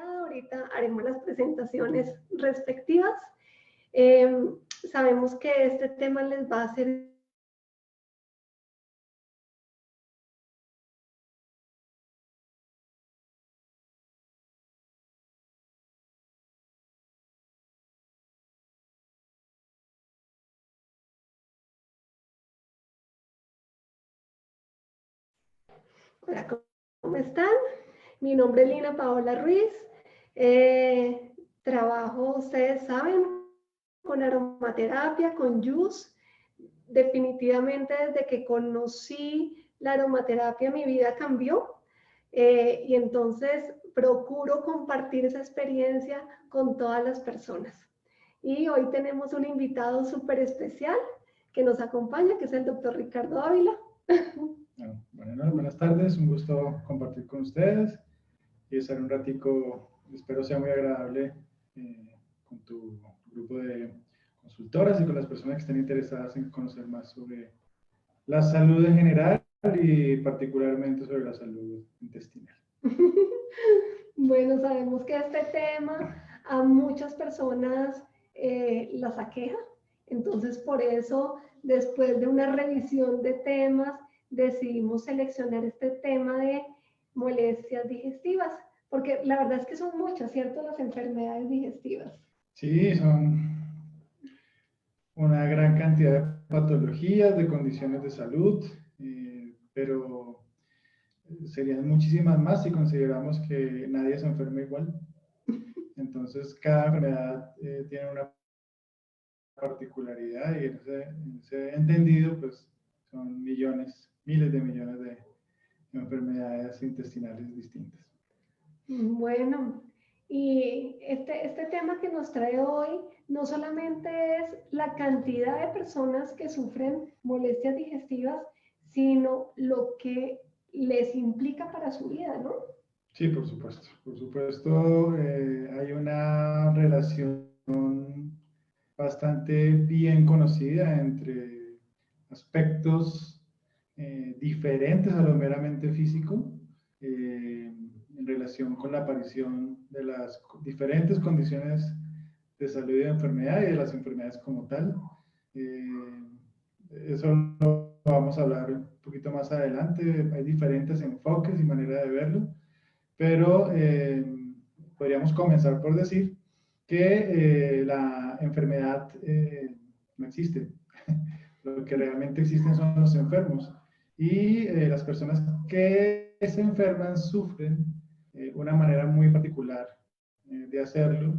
Ahorita haremos las presentaciones respectivas. Sabemos que este tema les va a ser Hola, ¿cómo están? Mi nombre es Lina Paola Ruiz. Trabajo, ustedes saben, con aromaterapia, con JUS. Definitivamente desde que conocí la aromaterapia mi vida cambió y entonces procuro compartir esa experiencia con todas las personas. Y hoy tenemos un invitado súper especial que nos acompaña, que es el doctor Ricardo Ávila. Bueno, buenas tardes, un gusto compartir con ustedes y estar un ratico, espero sea muy agradable con tu grupo de consultoras y con las personas que estén interesadas en conocer más sobre la salud en general y particularmente sobre la salud intestinal. Bueno, sabemos que este tema a muchas personas las aqueja, entonces por eso después de una revisión de temas decidimos seleccionar este tema de molestias digestivas, porque la verdad es que son muchas, ¿cierto? Las enfermedades digestivas. Sí, son una gran cantidad de patologías, de condiciones de salud, pero serían muchísimas más si consideramos que nadie se enferma igual. Entonces, cada enfermedad tiene una particularidad y en ese entendido, pues son millones, miles de millones de enfermedades intestinales distintas. Bueno, y este tema que nos trae hoy no solamente es la cantidad de personas que sufren molestias digestivas, sino lo que les implica para su vida, ¿no? Sí, por supuesto. Por supuesto, hay una relación bastante bien conocida entre aspectos diferentes a lo meramente físico en relación con la aparición de las diferentes condiciones de salud y de enfermedad y de las enfermedades como tal. Eso lo vamos a hablar un poquito más adelante. Hay diferentes enfoques y manera de verlo, pero podríamos comenzar por decir que la enfermedad no existe. Lo que realmente existen son los enfermos. Y las personas que se enferman sufren una manera muy particular de hacerlo.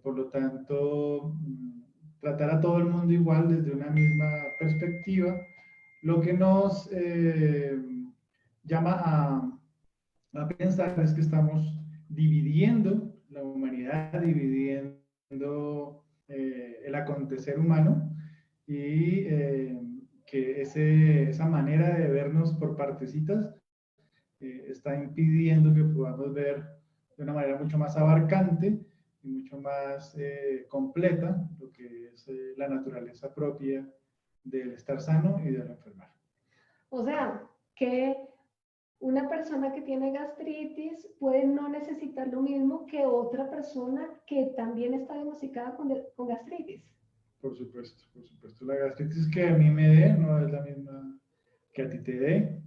Por lo tanto, tratar a todo el mundo igual desde una misma perspectiva, lo que nos llama a pensar es que estamos dividiendo la humanidad, dividiendo el acontecer humano y que esa manera de vernos por partecitas está impidiendo que podamos ver de una manera mucho más abarcante y mucho más completa lo que es la naturaleza propia del estar sano y del enfermar. O sea, que una persona que tiene gastritis puede no necesitar lo mismo que otra persona que también está diagnosticada con gastritis. Por supuesto, por supuesto. La gastritis que a mí me dé no es la misma que a ti te dé.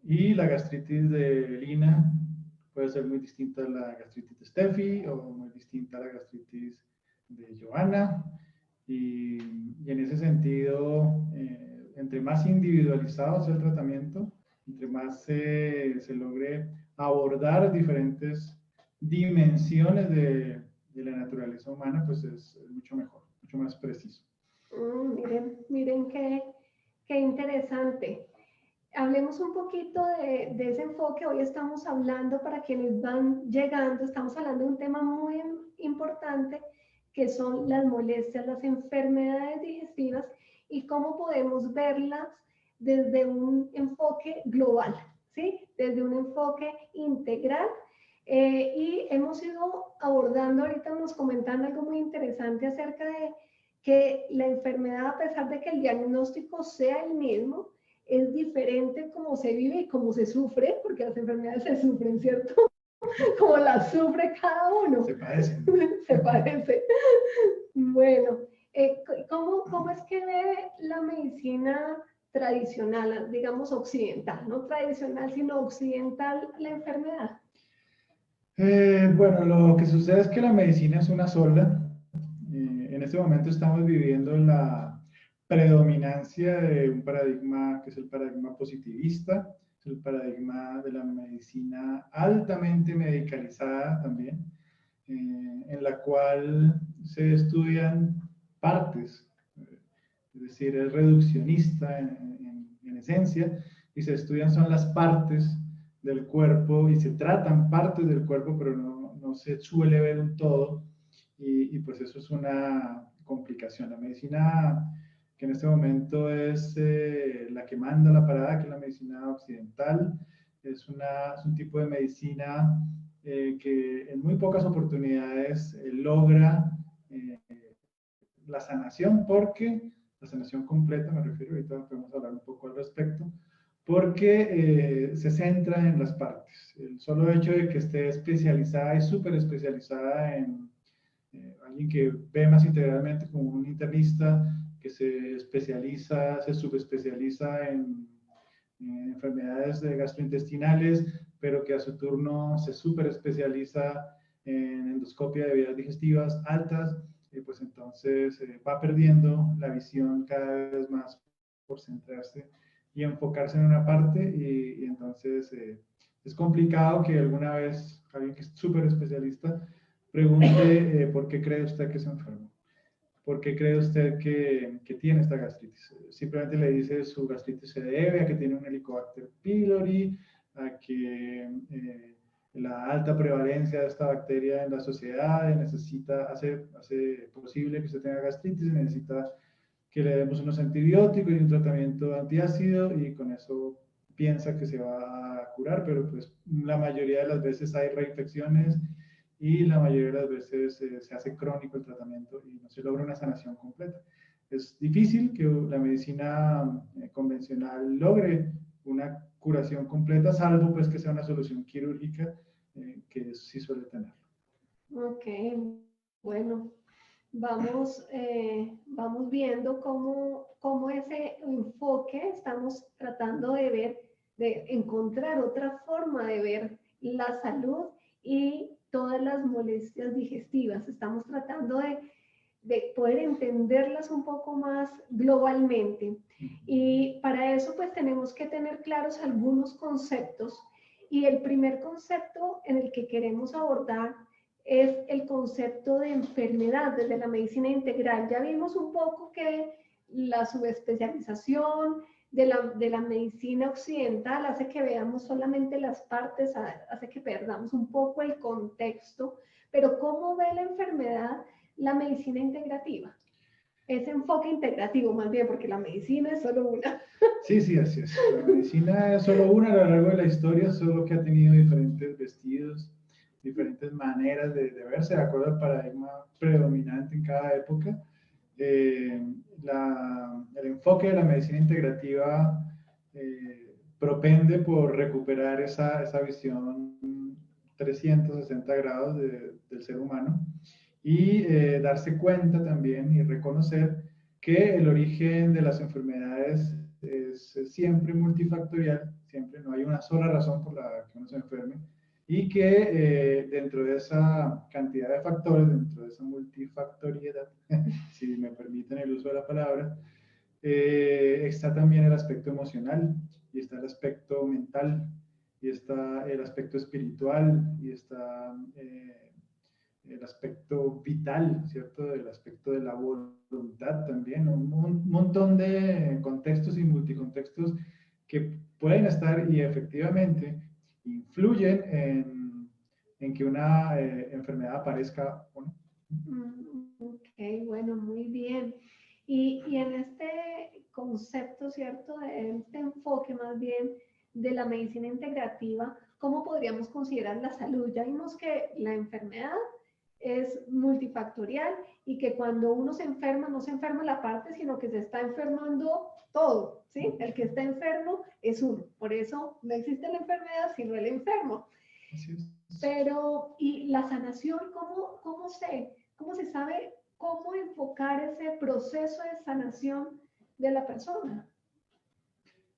Y la gastritis de Lina puede ser muy distinta a la gastritis de Steffi o muy distinta a la gastritis de Johanna. Y en ese sentido, entre más individualizado sea el tratamiento, entre más se logre abordar diferentes dimensiones de la naturaleza humana, pues es mucho mejor, mucho más preciso. Miren qué interesante. Hablemos un poquito de ese enfoque. Hoy estamos hablando, para quienes van llegando, estamos hablando de un tema muy importante que son las molestias, las enfermedades digestivas y cómo podemos verlas desde un enfoque global, ¿sí? Desde un enfoque integral. Y hemos ido abordando, ahorita nos comentan algo muy interesante acerca de que la enfermedad, a pesar de que el diagnóstico sea el mismo, es diferente cómo se vive y cómo se sufre, porque las enfermedades se sufren, ¿cierto? Como la sufre cada uno. Se parecen. Se parece. Bueno, ¿cómo es que ve la medicina tradicional, digamos occidental, no tradicional, sino occidental, la enfermedad? Bueno, lo que sucede es que la medicina es una sola. En este momento estamos viviendo la predominancia de un paradigma que es el paradigma positivista, es el paradigma de la medicina altamente medicalizada también, en la cual se estudian partes, es decir, es reduccionista en esencia, y se estudian son las partes del cuerpo y se tratan partes del cuerpo, pero no se suele ver un todo, y pues eso es una complicación. La medicina que en este momento es la que manda la parada, que es la medicina occidental, es un tipo de medicina que en muy pocas oportunidades logra la sanación, porque la sanación completa, me refiero, ahorita podemos hablar un poco al respecto, porque se centra en las partes. El solo hecho de que esté especializada y súper especializada en alguien que ve más integralmente como un internista, que se especializa, se subespecializa en enfermedades gastrointestinales, pero que a su turno se súper especializa en endoscopia de vías digestivas altas, pues entonces va perdiendo la visión cada vez más por centrarse y enfocarse en una parte, y entonces es complicado que alguna vez alguien que es súper especialista pregunte ¿por qué cree usted que es enfermo? ¿Por qué cree usted que tiene esta gastritis? Simplemente le dice su gastritis se debe a que tiene un Helicobacter pylori, a que la alta prevalencia de esta bacteria en la sociedad hace posible que usted tenga gastritis y necesita que le demos unos antibióticos y un tratamiento antiácido, y con eso piensa que se va a curar, pero pues la mayoría de las veces hay reinfecciones y la mayoría de las veces se hace crónico el tratamiento y no se logra una sanación completa. Es difícil que la medicina convencional logre una curación completa, salvo pues que sea una solución quirúrgica, que sí suele tenerlo. Ok, bueno, vamos viendo cómo ese enfoque estamos tratando de ver, de encontrar otra forma de ver la salud y todas las molestias digestivas. Estamos tratando de poder entenderlas un poco más globalmente. Y para eso pues tenemos que tener claros algunos conceptos. Y el primer concepto en el que queremos abordar es el concepto de enfermedad desde la medicina integral. Ya vimos un poco que la subespecialización de la medicina occidental hace que veamos solamente las partes, hace que perdamos un poco el contexto, pero ¿cómo ve la enfermedad la medicina integrativa? Ese enfoque integrativo más bien, porque la medicina es solo una. Sí, sí, así es. La medicina es solo una a lo largo de la historia, solo que ha tenido diferentes vestidos, diferentes maneras de verse, de acuerdo al paradigma predominante en cada época. El enfoque de la medicina integrativa propende por recuperar esa visión 360 grados del ser humano, y darse cuenta también y reconocer que el origen de las enfermedades es siempre multifactorial, siempre no hay una sola razón por la que uno se enferme, y que dentro de esa cantidad de factores, dentro de esa multifactoriedad, si me permiten el uso de la palabra, está también el aspecto emocional, y está el aspecto mental, y está el aspecto espiritual, y está el aspecto vital, ¿cierto? El aspecto de la voluntad también, un montón de contextos y multicontextos que pueden estar y efectivamente influyen en que una enfermedad aparezca o no. Ok, bueno, muy bien. Y en este concepto, ¿cierto? En este enfoque más bien de la medicina integrativa, ¿cómo podríamos considerar la salud? Ya vimos que la enfermedad es multifactorial y que cuando uno se enferma, no se enferma la parte, sino que se está enfermando todo, ¿sí? El que está enfermo es uno. Por eso no existe la enfermedad, sino el enfermo. Así es. Pero, ¿y la sanación? ¿Cómo se sabe cómo enfocar ese proceso de sanación de la persona?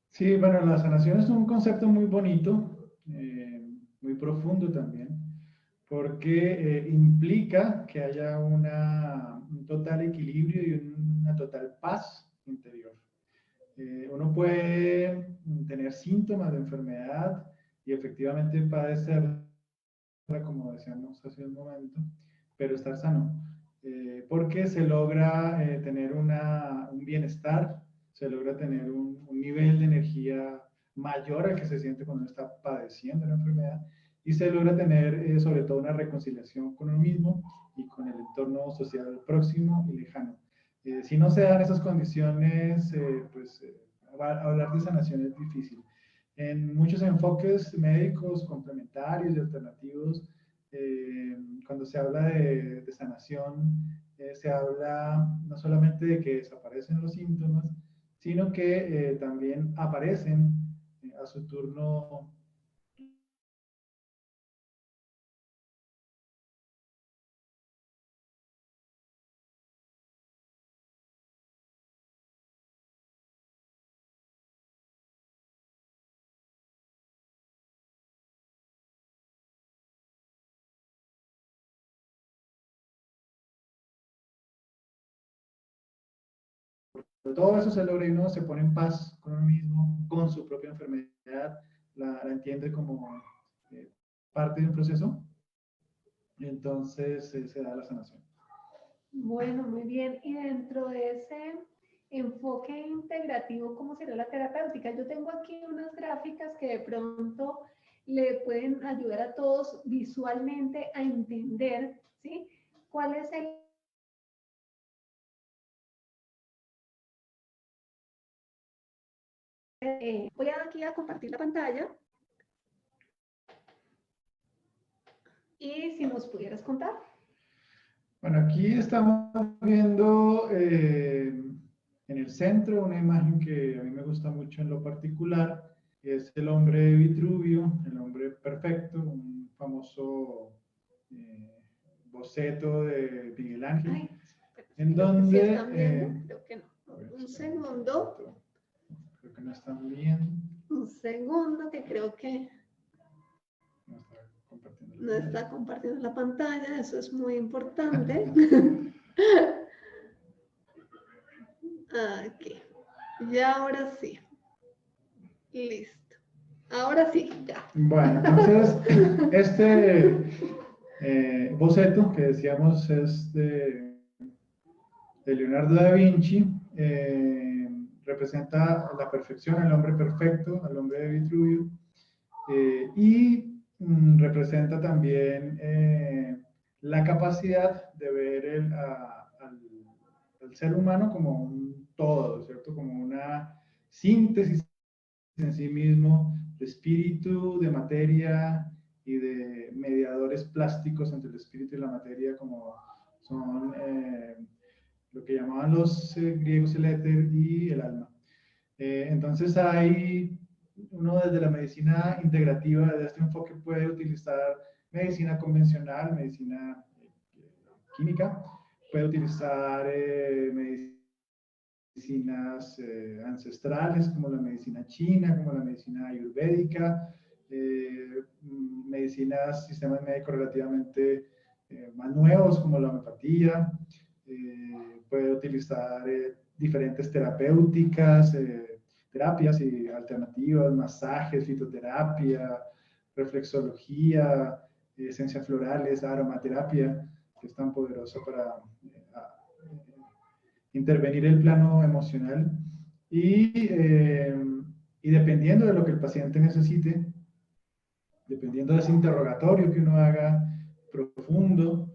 Sí, bueno, la sanación es un concepto muy bonito, muy profundo también, porque implica que haya un total equilibrio y una total paz interior. Uno puede tener síntomas de enfermedad y efectivamente padecerla, como decíamos hace un momento, pero estar sano, porque se logra tener un bienestar, se logra tener un nivel de energía mayor al que se siente cuando está padeciendo la enfermedad y se logra tener sobre todo una reconciliación con uno mismo y con el entorno social próximo y lejano. Si no se dan esas condiciones, pues hablar de sanación es difícil. En muchos enfoques médicos complementarios y alternativos, cuando se habla de sanación, se habla no solamente de que desaparecen los síntomas, sino que también aparecen a su turno todo eso se logra y uno se pone en paz con uno mismo, con su propia enfermedad, la entiende como eh, parte de un proceso, y entonces se da la sanación. Bueno, muy bien. Y dentro de ese enfoque integrativo, ¿cómo sería la terapéutica? Yo tengo aquí unas gráficas que de pronto le pueden ayudar a todos visualmente a entender, ¿sí? ¿Cuál es el... voy aquí a compartir la pantalla y si nos pudieras contar. Bueno, aquí estamos viendo en el centro una imagen que a mí me gusta mucho en lo particular, es el hombre de Vitruvio, el hombre perfecto, un famoso boceto de Miguel Ángel, Ay, en creo que sí donde... están viendo, creo que no. Un segundo. Creo que no están viendo. Un segundo, que creo que no está compartiendo la pantalla, eso es muy importante. Aquí. Y ahora sí. Listo. Ahora sí, ya. Bueno, entonces, este boceto que decíamos es de Leonardo da Vinci, representa la perfección, al hombre perfecto, al hombre de Vitruvio, y representa también la capacidad de ver al ser humano como un todo, ¿cierto? Como una síntesis en sí mismo de espíritu, de materia y de mediadores plásticos entre el espíritu y la materia, como son lo que llamaban los griegos el éter y el alma. Entonces hay uno desde la medicina integrativa, desde este enfoque puede utilizar medicina convencional, medicina química, puede utilizar medicinas ancestrales como la medicina china, como la medicina ayurvédica, medicinas, sistemas médicos relativamente más nuevos como la homeopatía, puede utilizar diferentes terapéuticas, terapias y alternativas, masajes, fitoterapia, reflexología, esencias florales, aromaterapia, que es tan poderosa para intervenir el plano emocional y dependiendo de lo que el paciente necesite, dependiendo de ese interrogatorio que uno haga profundo,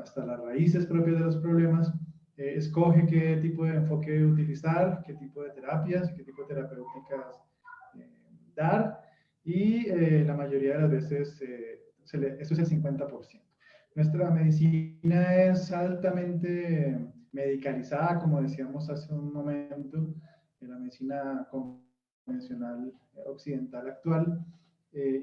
hasta las raíces propias de los problemas, escoge qué tipo de enfoque utilizar, qué tipo de terapias, qué tipo de terapéuticas dar y la mayoría de las veces eso es el 50%. Nuestra medicina es altamente medicalizada, como decíamos hace un momento, en la medicina convencional occidental actual.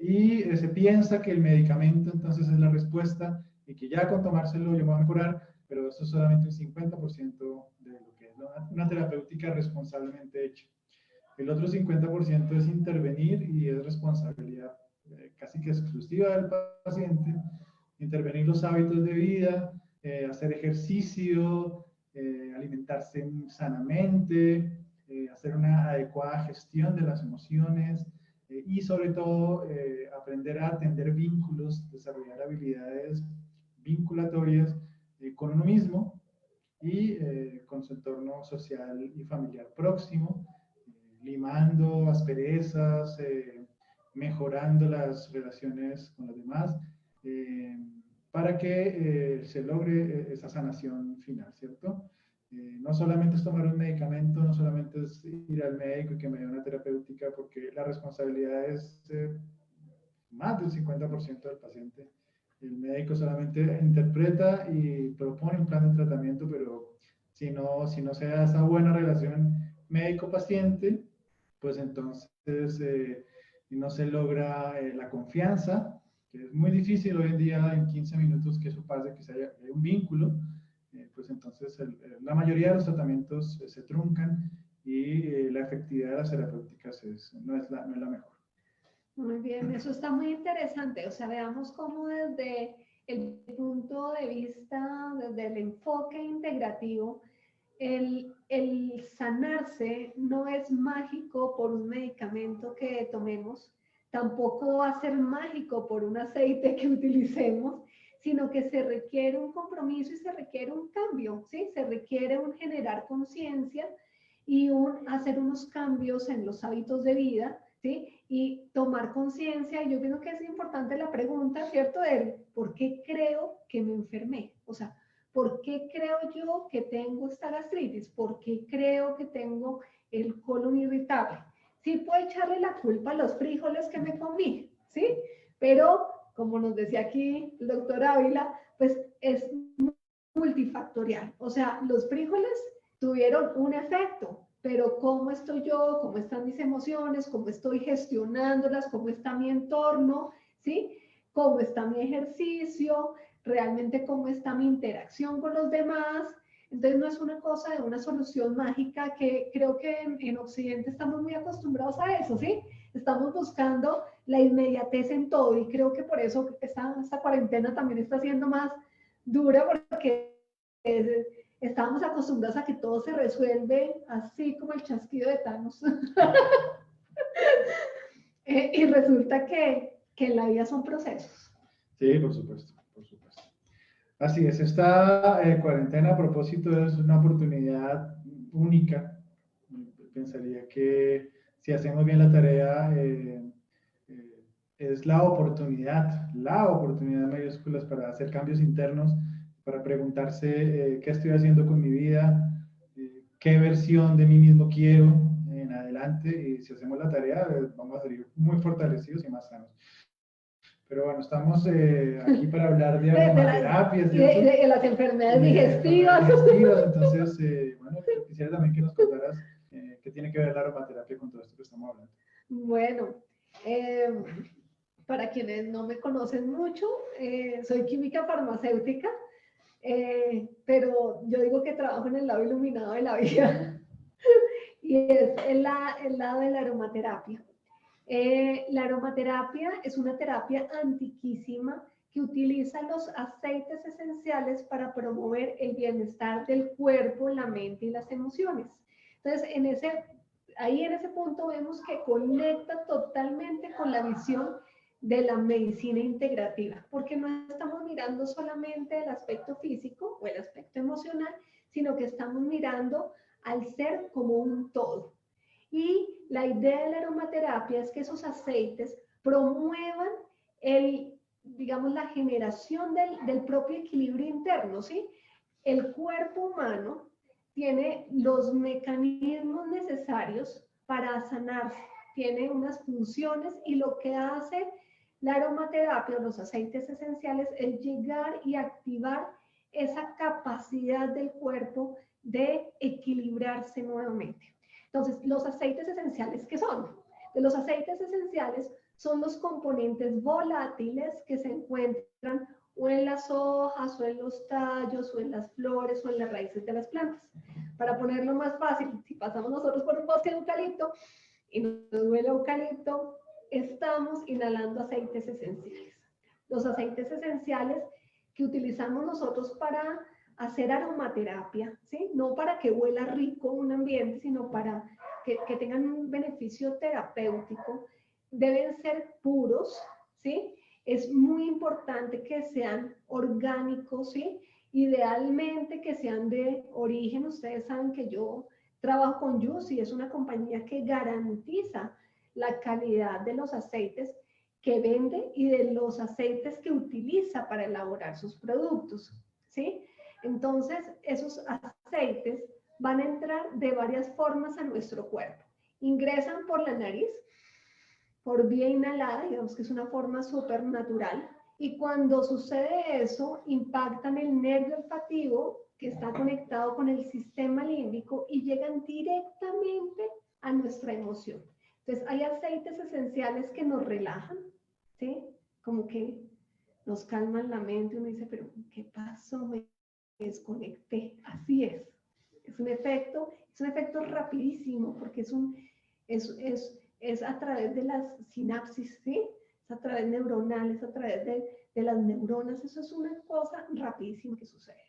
y se piensa que el medicamento entonces es la respuesta y que ya con tomárselo yo me voy a mejorar, pero eso es solamente un 50% de lo que es una terapéutica responsablemente hecha. El otro 50% es intervenir y es responsabilidad casi que exclusiva del paciente, intervenir los hábitos de vida, hacer ejercicio, alimentarse sanamente, hacer una adecuada gestión de las emociones y sobre todo aprender a atender vínculos, desarrollar habilidades vinculatorias con uno mismo y con su entorno social y familiar próximo, limando asperezas, mejorando las relaciones con los demás, para que se logre esa sanación final, ¿cierto? No solamente es tomar un medicamento, no solamente es ir al médico y que me dé una terapéutica, porque la responsabilidad es más del 50% del paciente. El médico solamente interpreta y propone un plan de tratamiento, pero si no se da esa buena relación médico-paciente, pues entonces no se logra la confianza, que es muy difícil hoy en día en 15 minutos que eso pase, que se haya un vínculo, pues entonces la mayoría de los tratamientos se truncan y la efectividad de las terapéuticas no es la mejor. Muy bien, eso está muy interesante. O sea, veamos cómo desde el punto de vista, desde el enfoque integrativo, el sanarse no es mágico por un medicamento que tomemos, tampoco va a ser mágico por un aceite que utilicemos, sino que se requiere un compromiso y se requiere un cambio, ¿sí? Se requiere un generar conciencia y un hacer unos cambios en los hábitos de vida, ¿sí? Y tomar conciencia. Yo pienso que es importante la pregunta, ¿cierto? De ¿por qué creo que me enfermé? O sea, ¿por qué creo yo que tengo esta gastritis? ¿Por qué creo que tengo el colon irritable? Sí puedo echarle la culpa a los frijoles que me comí, ¿sí? Pero, como nos decía aquí el doctor Ávila, pues es multifactorial. O sea, los frijoles tuvieron un efecto, pero cómo estoy yo, cómo están mis emociones, cómo estoy gestionándolas, cómo está mi entorno, ¿sí? Cómo está mi ejercicio, realmente cómo está mi interacción con los demás. Entonces no es una cosa de una solución mágica que creo que en Occidente estamos muy acostumbrados a eso, ¿sí? Estamos buscando la inmediatez en todo y creo que por eso esta cuarentena también está siendo más dura porque estábamos acostumbrados a que todo se resuelve así como el chasquido de Thanos. Y resulta que en la vida son procesos. Sí, por supuesto, por supuesto. Así es, esta cuarentena a propósito es una oportunidad única. Pensaría que si hacemos bien la tarea, es la oportunidad mayúsculas para hacer cambios internos, para preguntarse qué estoy haciendo con mi vida, qué versión de mí mismo quiero en adelante, y si hacemos la tarea, vamos a salir muy fortalecidos y más sanos. Pero bueno, estamos aquí para hablar de aromaterapia, de las enfermedades digestivas. Entonces, bueno, quisiera también que nos contaras qué tiene que ver la aromaterapia con todo esto que estamos hablando. Bueno, para quienes no me conocen mucho, soy química farmacéutica, pero yo digo que trabajo en el lado iluminado de la vida y es el lado de la aromaterapia. La aromaterapia es una terapia antiquísima que utiliza los aceites esenciales para promover el bienestar del cuerpo, la mente y las emociones. Entonces, ahí en ese punto vemos que conecta totalmente con la visión de la medicina integrativa, porque no estamos mirando solamente el aspecto físico o el aspecto emocional, sino que estamos mirando al ser como un todo. Y la idea de la aromaterapia es que esos aceites promuevan digamos, la generación del propio equilibrio interno, ¿sí? El cuerpo humano tiene los mecanismos necesarios para sanarse, tiene unas funciones y lo que hace la aromaterapia o los aceites esenciales es llegar y activar esa capacidad del cuerpo de equilibrarse nuevamente. Entonces, los aceites esenciales, ¿qué son? Los aceites esenciales son los componentes volátiles que se encuentran o en las hojas, o en los tallos, o en las flores, o en las raíces de las plantas. Para ponerlo más fácil, si pasamos nosotros por un bosque de eucalipto y nos duele eucalipto, estamos inhalando aceites esenciales. Los aceites esenciales que utilizamos nosotros para hacer aromaterapia, ¿sí? No para que huela rico un ambiente, sino para que tengan un beneficio terapéutico, deben ser puros, ¿sí? Es muy importante que sean orgánicos, ¿sí? Idealmente que sean de origen. Ustedes saben que yo trabajo con Yusi, es una compañía que garantiza la calidad de los aceites que vende y de los aceites que utiliza para elaborar sus productos, ¿sí? Entonces, esos aceites van a entrar de varias formas a nuestro cuerpo. Ingresan por la nariz, por vía inhalada, digamos que es una forma súper natural, y cuando sucede eso, impactan el nervio olfativo que está conectado con el sistema límbico y llegan directamente a nuestra emoción. Entonces, hay aceites esenciales que nos relajan, ¿sí? Como que nos calman la mente, uno dice, pero ¿qué pasó? Me desconecté. Así es. Es un efecto rapidísimo, porque es a través de las sinapsis, ¿sí? Es a través neuronales, a través de las neuronas. Eso es una cosa rapidísima que sucede.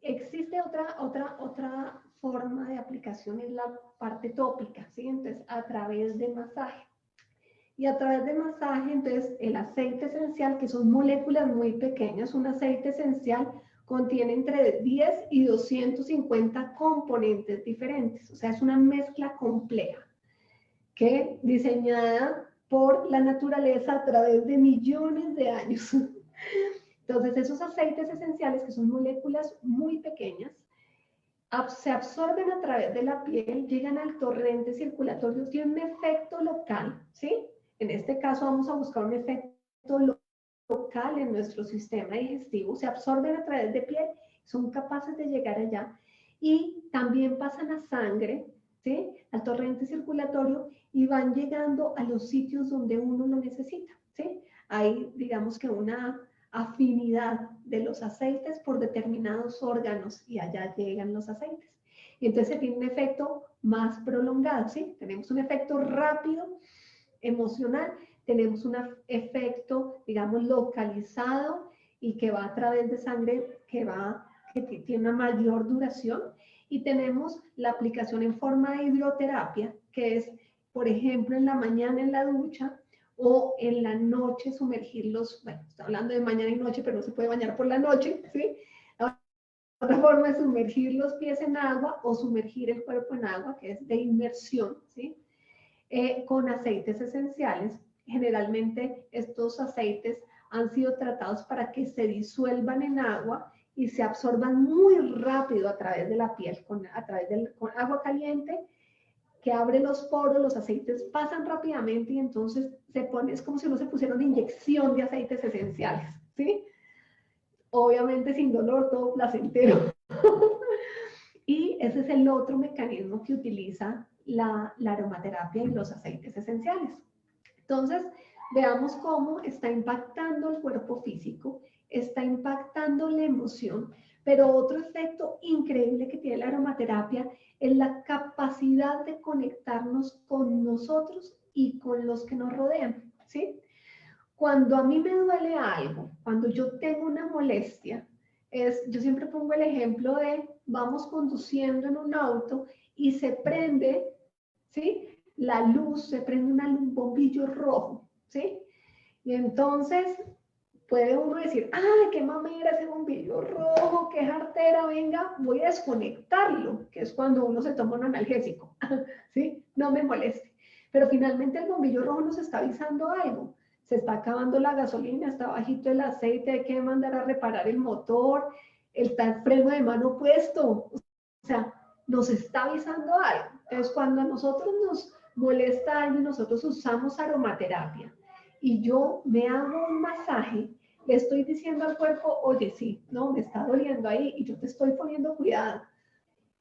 Existe otra forma de aplicación, es la parte tópica, ¿sí? Entonces, a través de masaje. Y a través del masaje, entonces, el aceite esencial, que son moléculas muy pequeñas, un aceite esencial contiene entre 10 y 250 componentes diferentes. O sea, es una mezcla compleja, que diseñada por la naturaleza a través de millones de años. Entonces, esos aceites esenciales, que son moléculas muy pequeñas, se absorben a través de la piel, llegan al torrente circulatorio, tienen un efecto local, ¿sí? En este caso vamos a buscar un efecto local en nuestro sistema digestivo, se absorben a través de piel, son capaces de llegar allá y también pasan a sangre, ¿sí? Al torrente circulatorio y van llegando a los sitios donde uno lo necesita, ¿sí? Hay, digamos que una afinidad de los aceites por determinados órganos y allá llegan los aceites. Y entonces tiene un efecto más prolongado, ¿sí? Tenemos un efecto rápido, emocional, tenemos un efecto, digamos, localizado y que va a través de sangre, que tiene una mayor duración, y tenemos la aplicación en forma de hidroterapia, que es, por ejemplo, en la mañana en la ducha, o en la noche sumergirlos, bueno, está hablando de mañana y noche, pero no se puede bañar por la noche, ¿sí? Otra forma es sumergir los pies en agua o sumergir el cuerpo en agua, que es de inmersión, ¿sí? Con aceites esenciales. Generalmente estos aceites han sido tratados para que se disuelvan en agua y se absorban muy rápido a través de la piel, con agua caliente que abre los poros, los aceites pasan rápidamente y entonces es como si uno se pusiera una inyección de aceites esenciales, ¿sí? Obviamente sin dolor, todo placentero. Y ese es el otro mecanismo que utiliza la aromaterapia y los aceites esenciales. Entonces, veamos cómo está impactando el cuerpo físico, está impactando la emoción, pero otro efecto increíble que tiene la aromaterapia es la capacidad de conectarnos con nosotros y con los que nos rodean, ¿sí? Cuando a mí me duele algo, cuando yo tengo una molestia, yo siempre pongo el ejemplo de vamos conduciendo en un auto y se prende, ¿sí? La luz, se prende un bombillo rojo, ¿sí? Y entonces puede uno decir, ¡ay, qué mamera ese bombillo rojo, qué jartera, venga, voy a desconectarlo! Que es cuando uno se toma un analgésico, ¿sí? No me moleste. Pero finalmente el bombillo rojo nos está avisando algo. Se está acabando la gasolina, está bajito el aceite, hay que mandar a reparar el motor, está el freno de mano puesto. O sea, nos está avisando algo. Entonces, cuando a nosotros nos molesta algo y nosotros usamos aromaterapia y yo me hago un masaje, le estoy diciendo al cuerpo, oye, sí, no, me está doliendo ahí y yo te estoy poniendo cuidado.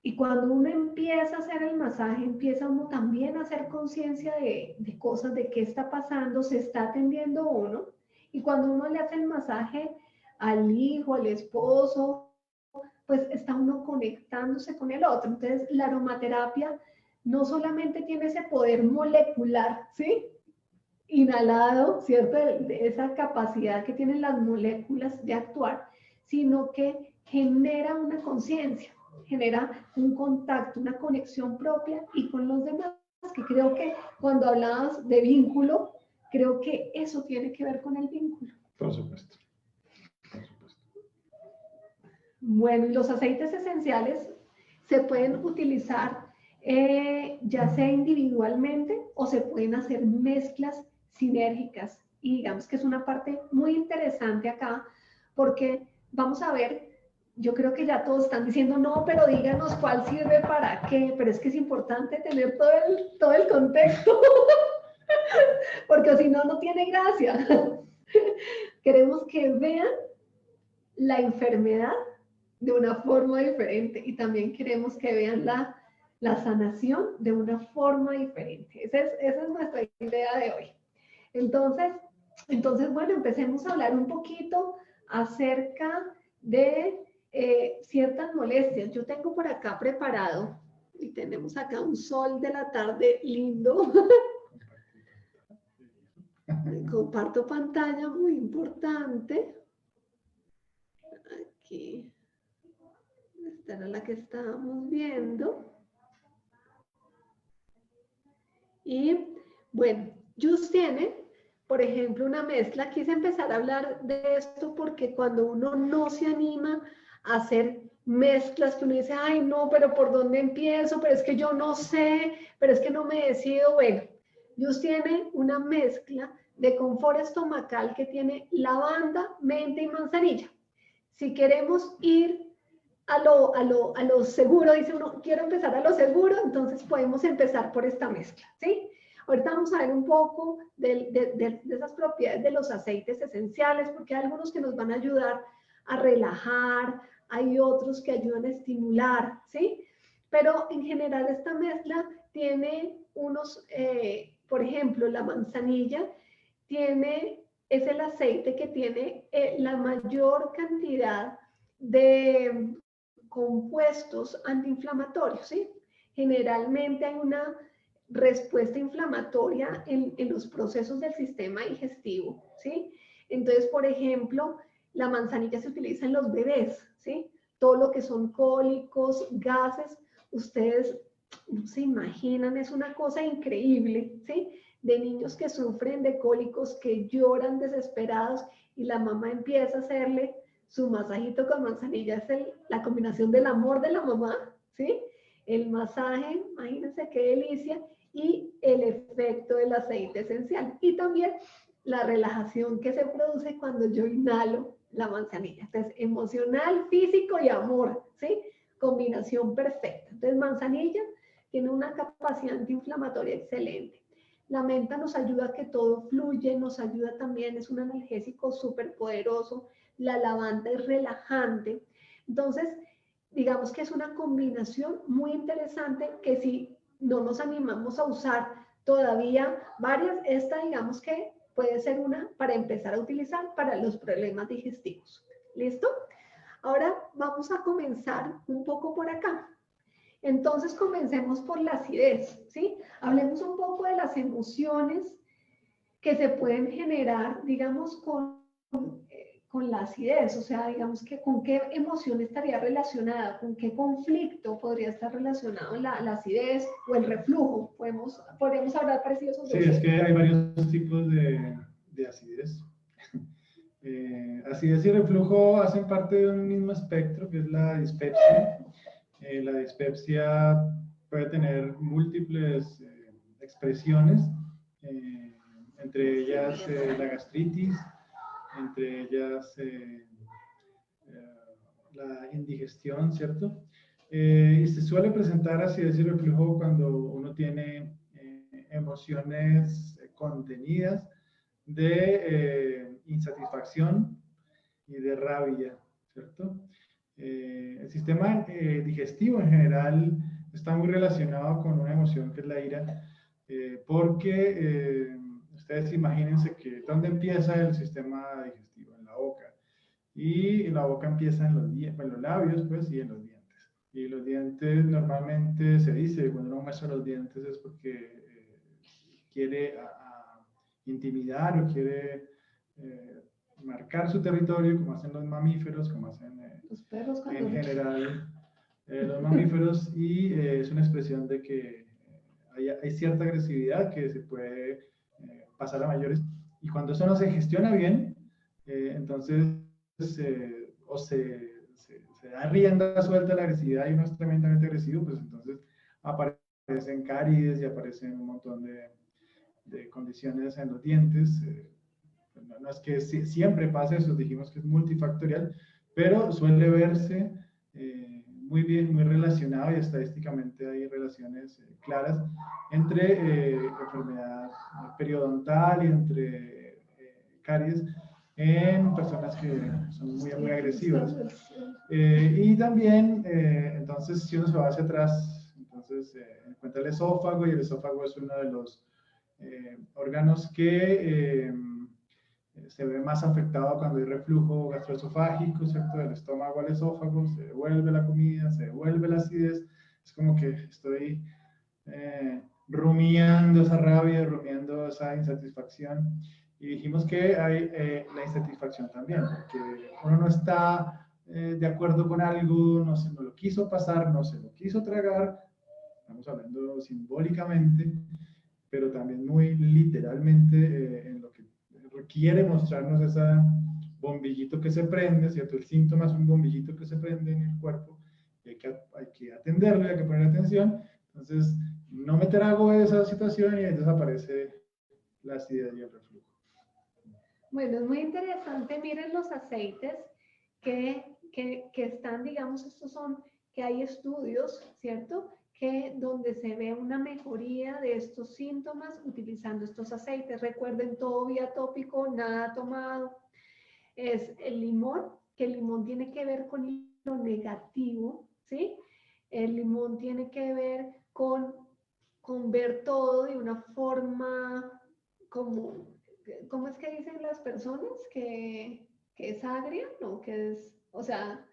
Y cuando uno empieza a hacer el masaje, empieza uno también a hacer conciencia de cosas, de qué está pasando, se está atendiendo uno. Y cuando uno le hace el masaje al hijo, al esposo, pues está uno conectándose con el otro. Entonces, la aromaterapia no solamente tiene ese poder molecular, ¿sí? Inhalado, ¿cierto? De esa capacidad que tienen las moléculas de actuar, sino que genera una conciencia, genera un contacto, una conexión propia y con los demás, que creo que cuando hablabas de vínculo, creo que eso tiene que ver con el vínculo. Por supuesto. Bueno, y los aceites esenciales se pueden utilizar ya sea individualmente o se pueden hacer mezclas sinérgicas. Y digamos que es una parte muy interesante acá, porque vamos a ver, yo creo que ya todos están diciendo, no, pero díganos cuál sirve para qué, pero es que es importante tener todo el contexto, porque si no, no tiene gracia. Queremos que vean la enfermedad de una forma diferente y también queremos que vean la sanación de una forma diferente. Esa es nuestra idea de hoy. Entonces, bueno, empecemos a hablar un poquito acerca de ciertas molestias. Yo tengo por acá preparado y tenemos acá un sol de la tarde lindo. Comparto pantalla, muy importante. Aquí. Esta era la que estábamos viendo. Y bueno, Just tiene, por ejemplo, una mezcla. Quise empezar a hablar de esto porque cuando uno no se anima a hacer mezclas, que uno dice, ay no, pero ¿por dónde empiezo? Pero es que yo no sé, pero es que no me decido. Bueno, Just tiene una mezcla de confort estomacal que tiene lavanda, menta y manzanilla. Si queremos ir a lo seguro, dice uno, quiero empezar a lo seguro, entonces podemos empezar por esta mezcla, ¿sí? Ahorita vamos a ver un poco de esas propiedades de los aceites esenciales, porque hay algunos que nos van a ayudar a relajar, hay otros que ayudan a estimular, ¿sí? Pero en general esta mezcla tiene unos, por ejemplo, la manzanilla es el aceite que tiene la mayor cantidad de compuestos antiinflamatorios, ¿sí? Generalmente hay una respuesta inflamatoria en los procesos del sistema digestivo, ¿sí? Entonces, por ejemplo, la manzanilla se utiliza en los bebés, ¿sí? Todo lo que son cólicos, gases, ustedes no se imaginan, es una cosa increíble, ¿sí? De niños que sufren de cólicos, que lloran desesperados y la mamá empieza a hacerle su masajito con manzanilla, es la combinación del amor de la mamá, ¿sí? El masaje, imagínense qué delicia, y el efecto del aceite esencial. Y también la relajación que se produce cuando yo inhalo la manzanilla. Entonces, emocional, físico y amor, ¿sí? Combinación perfecta. Entonces, manzanilla tiene una capacidad antiinflamatoria excelente. La menta nos ayuda a que todo fluye, nos ayuda también, es un analgésico súper poderoso. La lavanda es relajante. Entonces, digamos que es una combinación muy interesante que si no nos animamos a usar todavía varias, esta digamos que puede ser una para empezar a utilizar para los problemas digestivos. ¿Listo? Ahora vamos a comenzar un poco por acá. Entonces comencemos por la acidez, ¿sí? Hablemos un poco de las emociones que se pueden generar, digamos, con la acidez, o sea, digamos que con qué emoción estaría relacionada, con qué conflicto podría estar relacionado la acidez o el reflujo. Podemos hablar parecidos a esos dos. Sí, es que hay varios tipos de acidez. Acidez y reflujo hacen parte de un mismo espectro, que es la dispepsia. La dispepsia puede tener múltiples expresiones, entre ellas la gastritis, entre ellas la indigestión, ¿cierto? Y se suele presentar acidez y reflujo cuando uno tiene emociones contenidas de insatisfacción y de rabia, ¿cierto? El sistema digestivo en general está muy relacionado con una emoción que es la ira, porque ustedes imagínense que ¿dónde empieza el sistema digestivo? En la boca. Y en la boca empieza en los labios, pues, y en los dientes. Y los dientes normalmente se dice, cuando uno muestra los dientes es porque quiere intimidar o quiere marcar su territorio, como hacen los mamíferos, como hacen los perros en general los mamíferos, y es una expresión de que hay cierta agresividad que se puede pasar a mayores. Y cuando eso no se gestiona bien, entonces o se da rienda suelta a la agresividad y uno es tremendamente agresivo, pues entonces aparecen caries y aparecen un montón de condiciones en los dientes. No es que siempre pase eso, dijimos que es multifactorial, pero suele verse muy bien, muy relacionado, y estadísticamente hay relaciones claras entre enfermedad periodontal y entre caries en personas que son muy agresivas. Y también, entonces, si uno se va hacia atrás, entonces encuentra el esófago, y el esófago es uno de los órganos que se ve más afectado cuando hay reflujo gastroesofágico, ¿cierto? Del estómago al esófago, se devuelve la comida, se devuelve la acidez. Es como que estoy rumiando esa rabia, rumiando esa insatisfacción. Y dijimos que hay la insatisfacción también, porque uno no está de acuerdo con algo, no lo quiso pasar, no se lo quiso tragar, estamos hablando simbólicamente, pero también muy literalmente en lo que requiere mostrarnos esa bombillito que se prende, ¿cierto? El síntoma es un bombillito que se prende en el cuerpo, y hay que atenderlo, hay que poner atención. Entonces, no me trago esa situación y entonces aparece la acidez y el reflujo. Bueno, es muy interesante. Miren los aceites que están, digamos, estos son, que hay estudios, ¿cierto? Que donde se ve una mejoría de estos síntomas utilizando estos aceites. Recuerden, todo vía tópico, nada tomado. Es el limón, que el limón tiene que ver con lo negativo, ¿sí? El limón tiene que ver con ver todo de una forma como, ¿cómo es que dicen las personas? Que es agria, ¿no? Que es, o sea,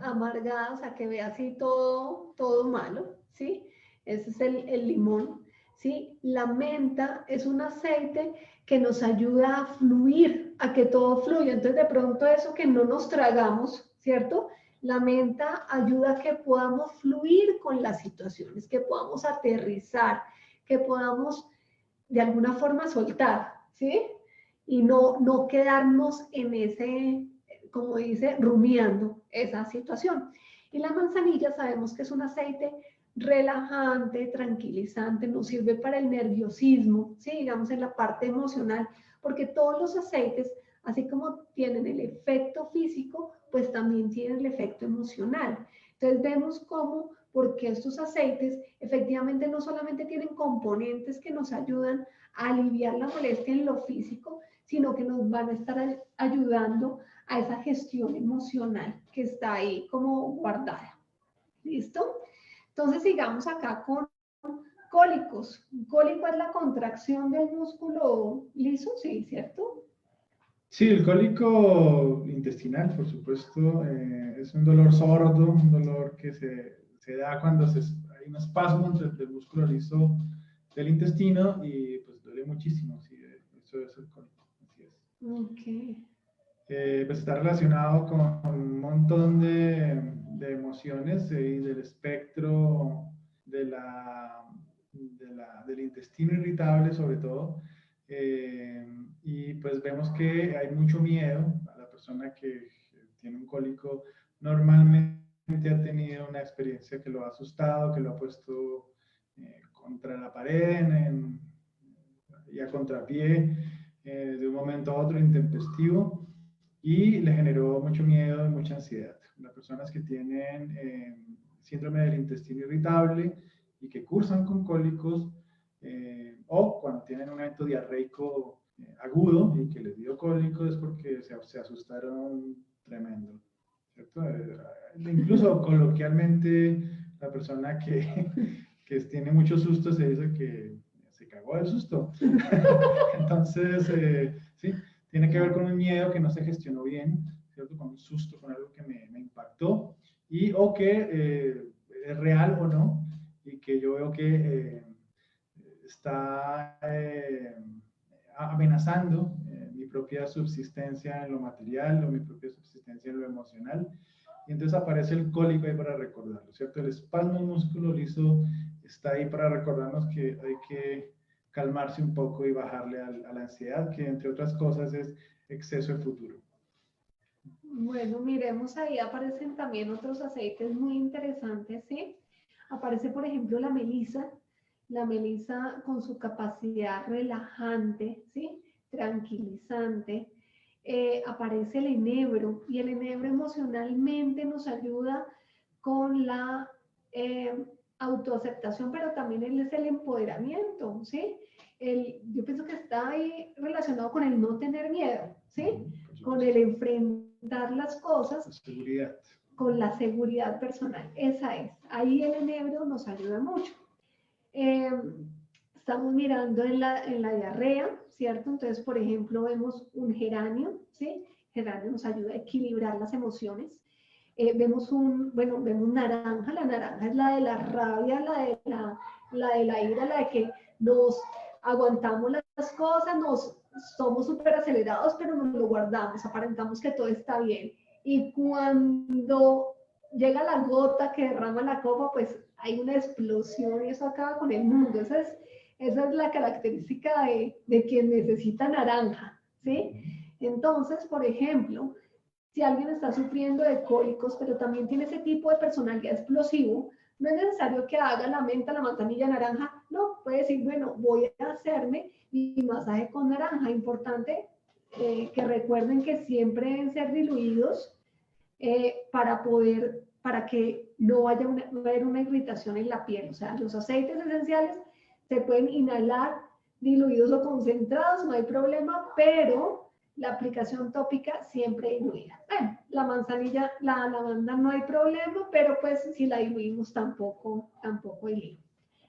amargada, o sea, que ve así todo malo, ¿sí? Ese es el limón, ¿sí? La menta es un aceite que nos ayuda a fluir, a que todo fluya. Entonces, de pronto eso que no nos tragamos, ¿cierto? La menta ayuda a que podamos fluir con las situaciones, que podamos aterrizar, que podamos de alguna forma soltar, ¿sí? Y no quedarnos en ese, como dice, rumiando esa situación. Y la manzanilla sabemos que es un aceite relajante, tranquilizante, nos sirve para el nerviosismo, ¿sí? Digamos en la parte emocional, porque todos los aceites, así como tienen el efecto físico, pues también tienen el efecto emocional. Entonces vemos cómo, porque estos aceites efectivamente no solamente tienen componentes que nos ayudan a aliviar la molestia en lo físico, sino que nos van a estar ayudando a esa gestión emocional que está ahí como guardada. ¿Listo? Entonces sigamos acá con cólicos. Cólico es la contracción del músculo liso, sí, ¿cierto? Sí, el cólico intestinal, por supuesto, es un dolor sordo, un dolor que se da cuando hay un espasmo entre el músculo liso del intestino, y pues duele muchísimo, sí, eso es el cólico, así es. Ok. Pues está relacionado con un montón de emociones y del espectro del intestino irritable, sobre todo. Y pues vemos que hay mucho miedo. A la persona que tiene un cólico normalmente ha tenido una experiencia que lo ha asustado, que lo ha puesto contra la pared y a contrapié de un momento a otro intempestivo, y le generó mucho miedo y mucha ansiedad. Las personas que tienen síndrome del intestino irritable y que cursan con cólicos, o cuando tienen un evento diarreico agudo y que les dio cólico, es porque se asustaron tremendo, ¿cierto? incluso coloquialmente, la persona que tiene mucho susto se dice que se cagó del susto. Entonces, sí, tiene que ver con un miedo que no se gestionó bien, ¿cierto? Con un susto, con algo que me impactó, y o que es real o no, y que yo veo que está amenazando mi propia subsistencia en lo material o mi propia subsistencia en lo emocional. Y entonces aparece el cólico ahí para recordarlo, ¿cierto? El espasmo músculo liso está ahí para recordarnos que hay que calmarse un poco y bajarle a la ansiedad, que entre otras cosas es exceso de futuro. Bueno, miremos ahí, aparecen también otros aceites muy interesantes, ¿sí? Aparece, por ejemplo, la melisa con su capacidad relajante, ¿sí? Tranquilizante. Aparece el enebro, y el enebro emocionalmente nos ayuda con la autoaceptación, pero también él es el empoderamiento, ¿sí? Yo pienso que está ahí relacionado con el no tener miedo, ¿sí? Con el enfrentar las cosas, la seguridad, con la seguridad personal. Esa es. Ahí el enebro nos ayuda mucho. Estamos mirando en la diarrea, ¿cierto? Entonces, por ejemplo, vemos un geranio, ¿sí? Geranio nos ayuda a equilibrar las emociones. Vemos naranja. La naranja es la de la rabia, la de la ira, la de que nos aguantamos las cosas, somos súper acelerados, pero nos lo guardamos, aparentamos que todo está bien. Y cuando llega la gota que derrama la copa, pues hay una explosión y eso acaba con el mundo. Esa es la característica de quien necesita naranja, ¿sí? Entonces, por ejemplo, si alguien está sufriendo de cólicos, pero también tiene ese tipo de personalidad explosivo, no es necesario que haga la menta, la manzanilla naranja, no, puede decir, bueno, voy a hacerme mi masaje con naranja. Importante que recuerden que siempre deben ser diluidos para que no vaya a haber una irritación en la piel. O sea, los aceites esenciales se pueden inhalar diluidos o concentrados, no hay problema, pero la aplicación tópica siempre diluida. Bueno, la manzanilla, la lavanda no hay problema, pero pues si la diluimos tampoco hay lío.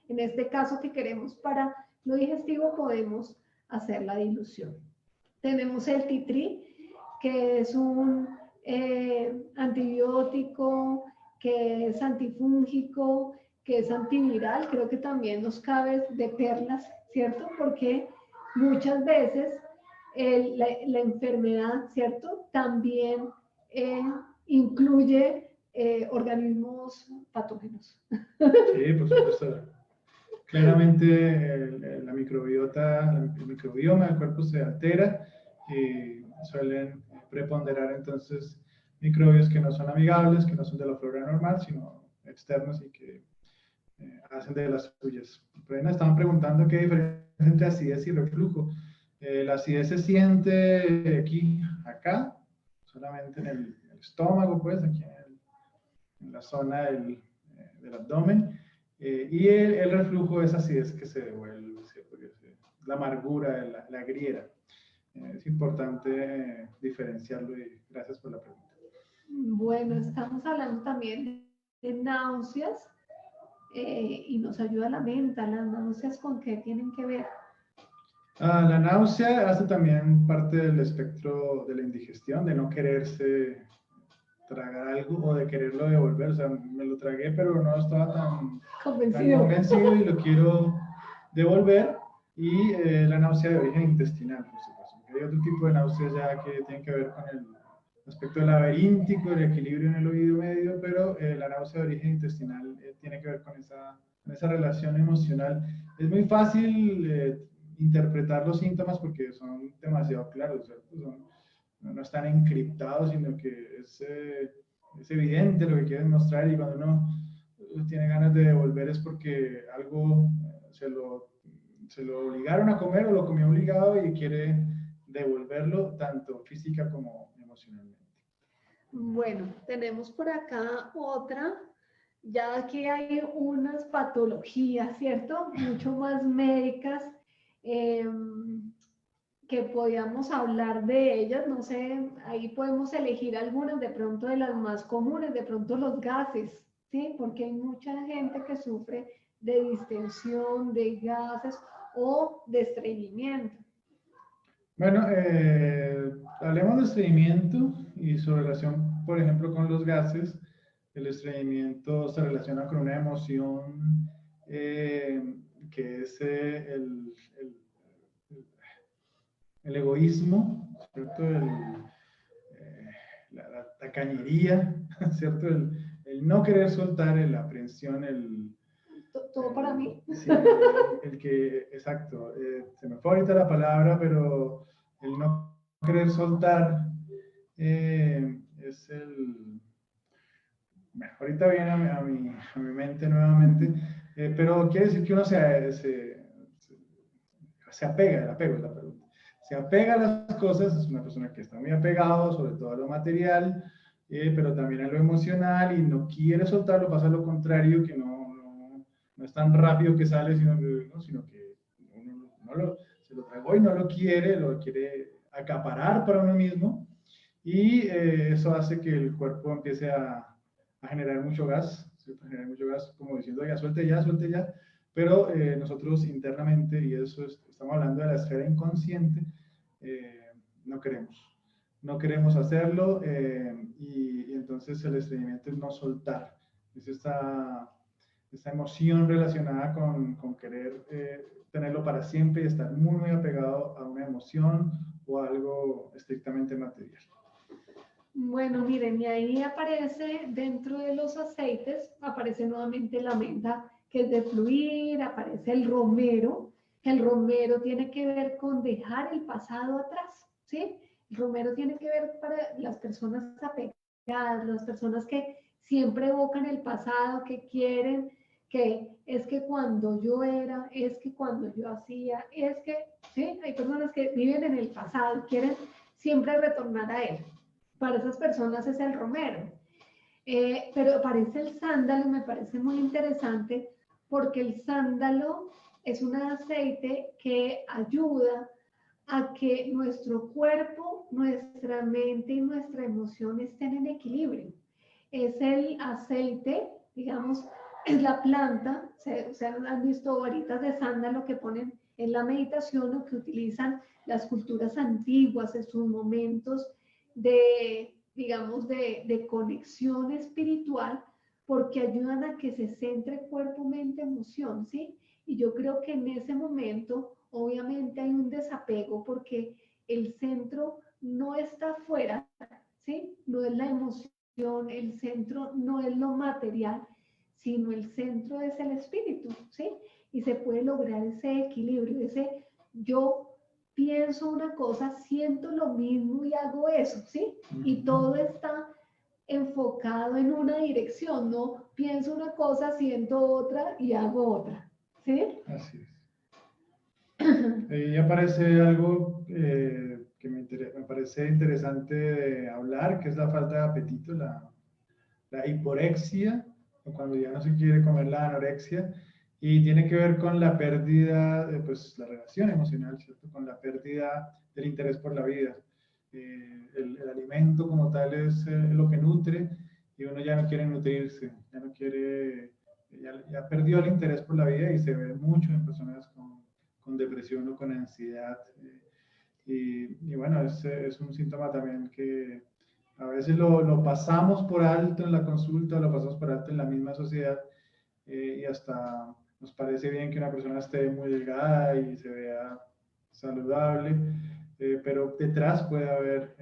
En este caso que queremos para lo digestivo podemos hacer la dilución. Tenemos el tea tree, que es un antibiótico, que es antifúngico, que es antiviral. Creo que también nos cabe de perlas, ¿cierto? Porque muchas veces la enfermedad, ¿cierto? También incluye organismos patógenos. Sí, por supuesto. Claramente la microbiota, el microbioma del cuerpo se altera y suelen preponderar entonces microbios que no son amigables, que no son de la flora normal, sino externos y que hacen de las suyas. Por ahí nos estaban preguntando qué diferencia entre acidez y reflujo. La acidez se siente aquí, acá, solamente en el estómago, pues, aquí en la zona del abdomen. Y el reflujo es acidez que se devuelve, ¿cierto? La amargura, la griera. Es importante diferenciarlo y gracias por la pregunta. Bueno, estamos hablando también de náuseas y nos ayuda la menta. ¿Las náuseas con qué tienen que ver? La náusea hace también parte del espectro de la indigestión, de no quererse tragar algo o de quererlo devolver. O sea, me lo tragué, pero no estaba tan convencido y lo quiero devolver. Y la náusea de origen intestinal, por supuesto. Hay otro tipo de náuseas ya que tienen que ver con el aspecto laberíntico, el equilibrio en el oído medio, pero la náusea de origen intestinal tiene que ver con esa relación emocional. Es muy fácil interpretar los síntomas porque son demasiado claros, ¿cierto? No están encriptados, sino que es evidente lo que quieren mostrar, y cuando uno tiene ganas de devolver es porque algo se lo obligaron a comer o lo comió obligado y quiere devolverlo tanto física como emocionalmente. Bueno, tenemos por acá otra. Ya aquí hay unas patologías, ¿cierto? Mucho más médicas. que podíamos hablar de ellas, no sé, ahí podemos elegir algunas de pronto de las más comunes, de pronto los gases, ¿sí? Porque hay mucha gente que sufre de distensión, de gases o de estreñimiento. Bueno, hablemos de estreñimiento y su relación, por ejemplo, con los gases. El estreñimiento se relaciona con una emoción que es el egoísmo, ¿cierto? La tacañería, ¿cierto? El no querer soltar, la aprensión, Todo para mí. sí, el que, exacto, se me fue ahorita la palabra, pero el no querer soltar es bueno, ahorita viene a mi mente nuevamente, pero quiere decir que uno se apega, el apego es la pregunta. Se apega a las cosas, es una persona que está muy apegado, sobre todo a lo material, pero también a lo emocional y no quiere soltarlo, pasa lo contrario, que no es tan rápido que sale, sino que uno se lo tragó y no lo quiere acaparar para uno mismo y eso hace que el cuerpo empiece a generar mucho gas, ¿cierto? A generar mucho gas, como diciendo, ya, suelte ya, pero nosotros internamente, y eso estamos hablando de la esfera inconsciente, no queremos. No queremos hacerlo y entonces el estreñimiento es no soltar. Es esta emoción relacionada con querer tenerlo para siempre y estar muy, muy apegado a una emoción o a algo estrictamente material. Bueno, miren, y ahí aparece dentro de los aceites, aparece nuevamente la menta, que es de fluir, aparece el romero, que el romero tiene que ver con dejar el pasado atrás, ¿sí? El romero tiene que ver para las personas apegadas, las personas que siempre evocan el pasado, que quieren, que es que cuando yo era, es que cuando yo hacía, es que, ¿sí? Hay personas que viven en el pasado, quieren siempre retornar a él. Para esas personas es el romero. Pero aparece el sándalo y me parece muy interesante porque el sándalo es un aceite que ayuda a que nuestro cuerpo, nuestra mente y nuestra emoción estén en equilibrio. Es el aceite, digamos, es la planta, se han visto varitas de sándalo que ponen en la meditación o que utilizan las culturas antiguas en sus momentos de, digamos, de conexión espiritual, porque ayudan a que se centre cuerpo, mente, emoción, ¿sí? Y yo creo que en ese momento, obviamente, hay un desapego porque el centro no está afuera, ¿sí? No es la emoción, el centro no es lo material, sino el centro es el espíritu, ¿sí? Y se puede lograr ese equilibrio, ese yo pienso una cosa, siento lo mismo y hago eso, ¿sí? Y todo está enfocado en una dirección, no pienso una cosa, siento otra y hago otra, ¿sí? Así es. Ahí aparece algo que me parece interesante de hablar, que es la falta de apetito, la hiporexia, o cuando ya no se quiere comer, la anorexia, y tiene que ver con la pérdida de pues, la relación emocional, ¿cierto? Con la pérdida del interés por la vida. El alimento como tal es lo que nutre y uno ya no quiere nutrirse, ya no quiere, ya perdió el interés por la vida y se ve mucho en personas con depresión o con ansiedad. Y bueno, es un síntoma también que a veces lo pasamos por alto en la consulta, lo pasamos por alto en la misma sociedad y hasta nos parece bien que una persona esté muy delgada y se vea saludable, pero detrás puede haber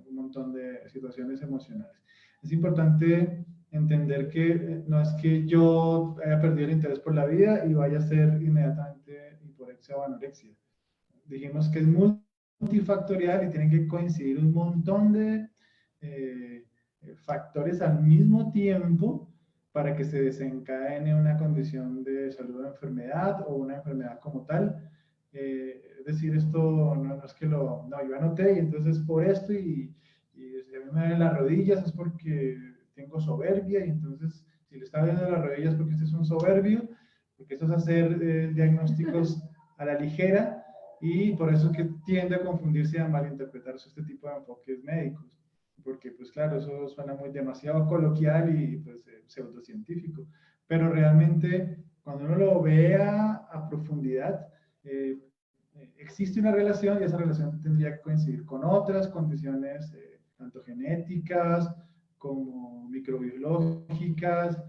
un montón de situaciones emocionales. Es importante entender que no es que yo haya perdido el interés por la vida y vaya a ser inmediatamente hiporexia o anorexia. Dijimos que es multifactorial y tienen que coincidir un montón de factores al mismo tiempo para que se desencadene una condición de salud o enfermedad o una enfermedad como tal. Es decir, esto no es que no, yo anoté y entonces por esto y si a mí me duelen las rodillas es porque tengo soberbia y entonces si le está doliendo las rodillas es porque este es un soberbio, porque eso es hacer diagnósticos a la ligera y por eso es que tiende a confundirse y a malinterpretarse este tipo de enfoques médicos, porque pues claro, eso suena muy demasiado coloquial y pues pseudocientífico, pero realmente cuando uno lo vea a profundidad, existe una relación y esa relación tendría que coincidir con otras condiciones, tanto genéticas como microbiológicas,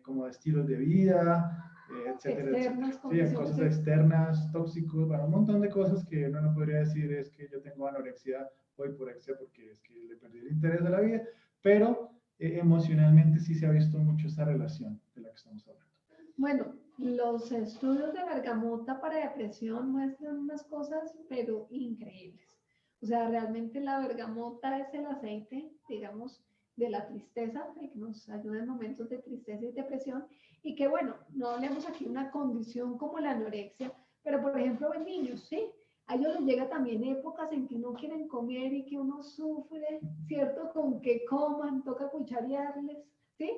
como de estilos de vida, etcétera, Externas, etcétera. Sí, cosas externas, tóxicos, bueno, un montón de cosas que uno no podría decir es que yo tengo anorexia o hiporexia porque es que le perdí el interés a la vida, pero emocionalmente sí se ha visto mucho esa relación de la que estamos hablando. Bueno, los estudios de bergamota para depresión muestran unas cosas, pero increíbles. O sea, realmente la bergamota es el aceite, digamos, de la tristeza, el que nos ayuda en momentos de tristeza y depresión. Y que bueno, no hablemos aquí de una condición como la anorexia, pero por ejemplo en niños, ¿sí? A ellos les llega también épocas en que no quieren comer y que uno sufre, ¿cierto? Con que coman, toca cucharearles, ¿sí?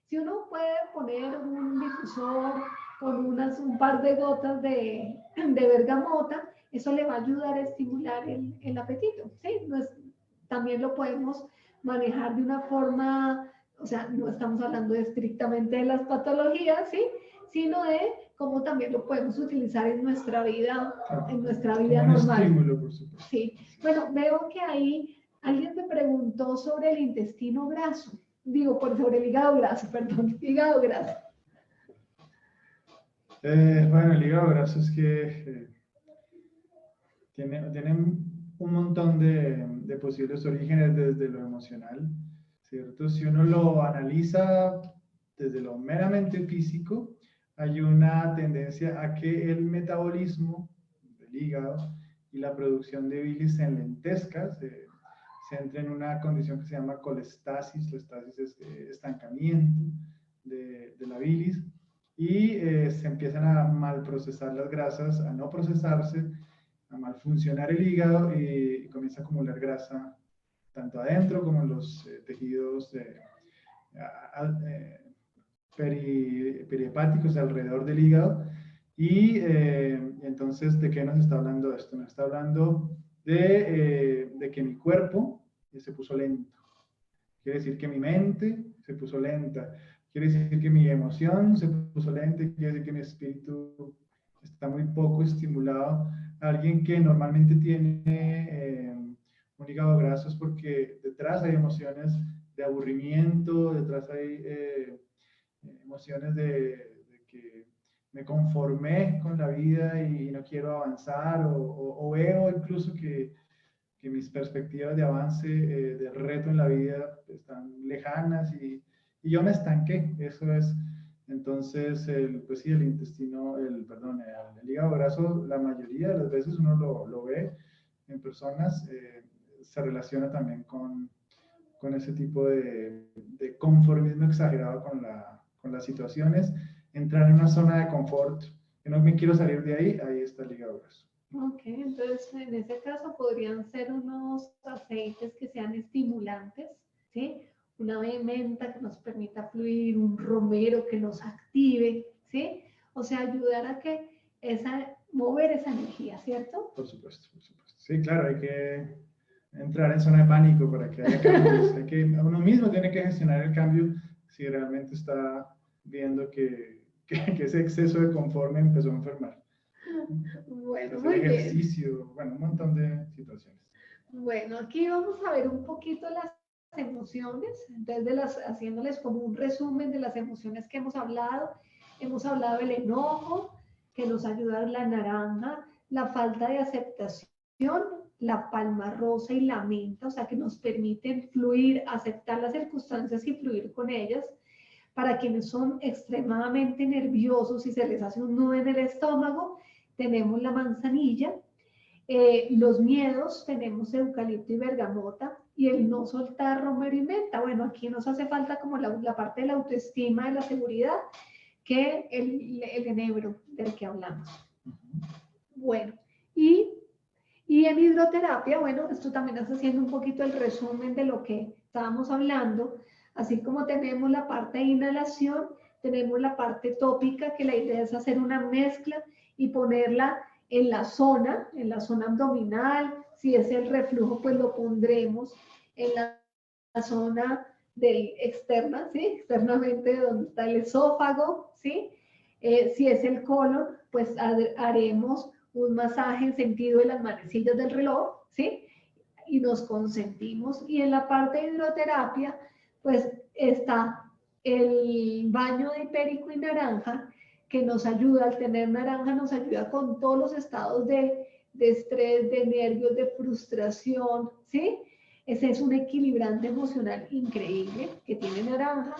Si uno puede poner un difusor con un par de gotas de bergamota, eso le va a ayudar a estimular el apetito. ¿Sí? No es, también lo podemos manejar de una forma, o sea, no estamos hablando estrictamente de las patologías, ¿sí? Sino de cómo también lo podemos utilizar en nuestra vida como normal. Estímulo, por supuesto. Sí. Bueno, veo que ahí alguien me preguntó sobre el intestino graso. Digo, sobre el hígado graso, perdón, hígado graso. Bueno, el hígado graso es que tienen un montón de posibles orígenes desde lo emocional, ¿cierto? Si uno lo analiza desde lo meramente físico, hay una tendencia a que el metabolismo del hígado y la producción de bilis se enlentezca, se entra en una condición que se llama colestasis. La estasis es estancamiento de la bilis, y se empiezan a mal procesar las grasas, a no procesarse, a mal funcionar el hígado, y comienza a acumular grasa tanto adentro como en los tejidos perihepáticos alrededor del hígado. Y entonces, ¿de qué nos está hablando esto? Nos está hablando de que mi cuerpo se puso lento. Quiere decir que mi mente se puso lenta. Quiere decir que mi emoción se puso lenta. Quiere decir que mi espíritu está muy poco estimulado. Alguien que normalmente tiene un hígado graso es porque detrás hay emociones de aburrimiento, detrás hay emociones de que me conformé con la vida y no quiero avanzar, o veo incluso que mis perspectivas de avance, de reto en la vida están lejanas, y yo me estanqué. Eso es. Entonces, pues sí, el intestino, perdón, el hígado graso, la mayoría de las veces uno lo ve en personas, se relaciona también con ese tipo de conformismo exagerado con las situaciones, entrar en una zona de confort, que no me quiero salir de ahí. Ahí está el hígado graso. Ok, entonces en ese caso podrían ser unos aceites que sean estimulantes, ¿sí? Una menta que nos permita fluir, un romero que nos active, ¿sí? O sea, ayudar a que mover esa energía, ¿cierto? Por supuesto, por supuesto. Sí, claro, hay que entrar en zona de pánico para que haya cambios. Uno mismo tiene que gestionar el cambio si realmente está viendo que ese exceso de confort me empezó a enfermar. Bueno, hacer muy ejercicio, bien. Bueno, un montón de situaciones. Bueno, aquí vamos a ver un poquito las emociones, entonces haciéndoles como un resumen de las emociones que hemos hablado. Hemos hablado del enojo, que nos ayuda la naranja, la falta de aceptación, la palma rosa y la menta, o sea, que nos permiten fluir, aceptar las circunstancias y fluir con ellas. Para quienes son extremadamente nerviosos y se les hace un nudo en el estómago, tenemos la manzanilla. Los miedos, tenemos eucalipto y bergamota, y el no soltar romero y menta. Bueno, aquí nos hace falta como la parte de la autoestima, de la seguridad, que el enebro del que hablamos. Bueno, y en hidroterapia, bueno, esto también está haciendo un poquito el resumen de lo que estábamos hablando. Así como tenemos la parte de inhalación, tenemos la parte tópica, que la idea es hacer una mezcla y ponerla en la zona abdominal. Si es el reflujo, pues lo pondremos en la zona externa, ¿sí? Externamente donde está el esófago, ¿sí? Si es el colon, pues haremos un masaje en sentido de las manecillas del reloj, ¿sí? Y nos consentimos. Y en la parte de hidroterapia, pues está el baño de hipérico y naranja, que nos ayuda, al tener naranja, nos ayuda con todos los estados de estrés, de nervios, de frustración, ¿sí? Ese es un equilibrante emocional increíble que tiene naranja.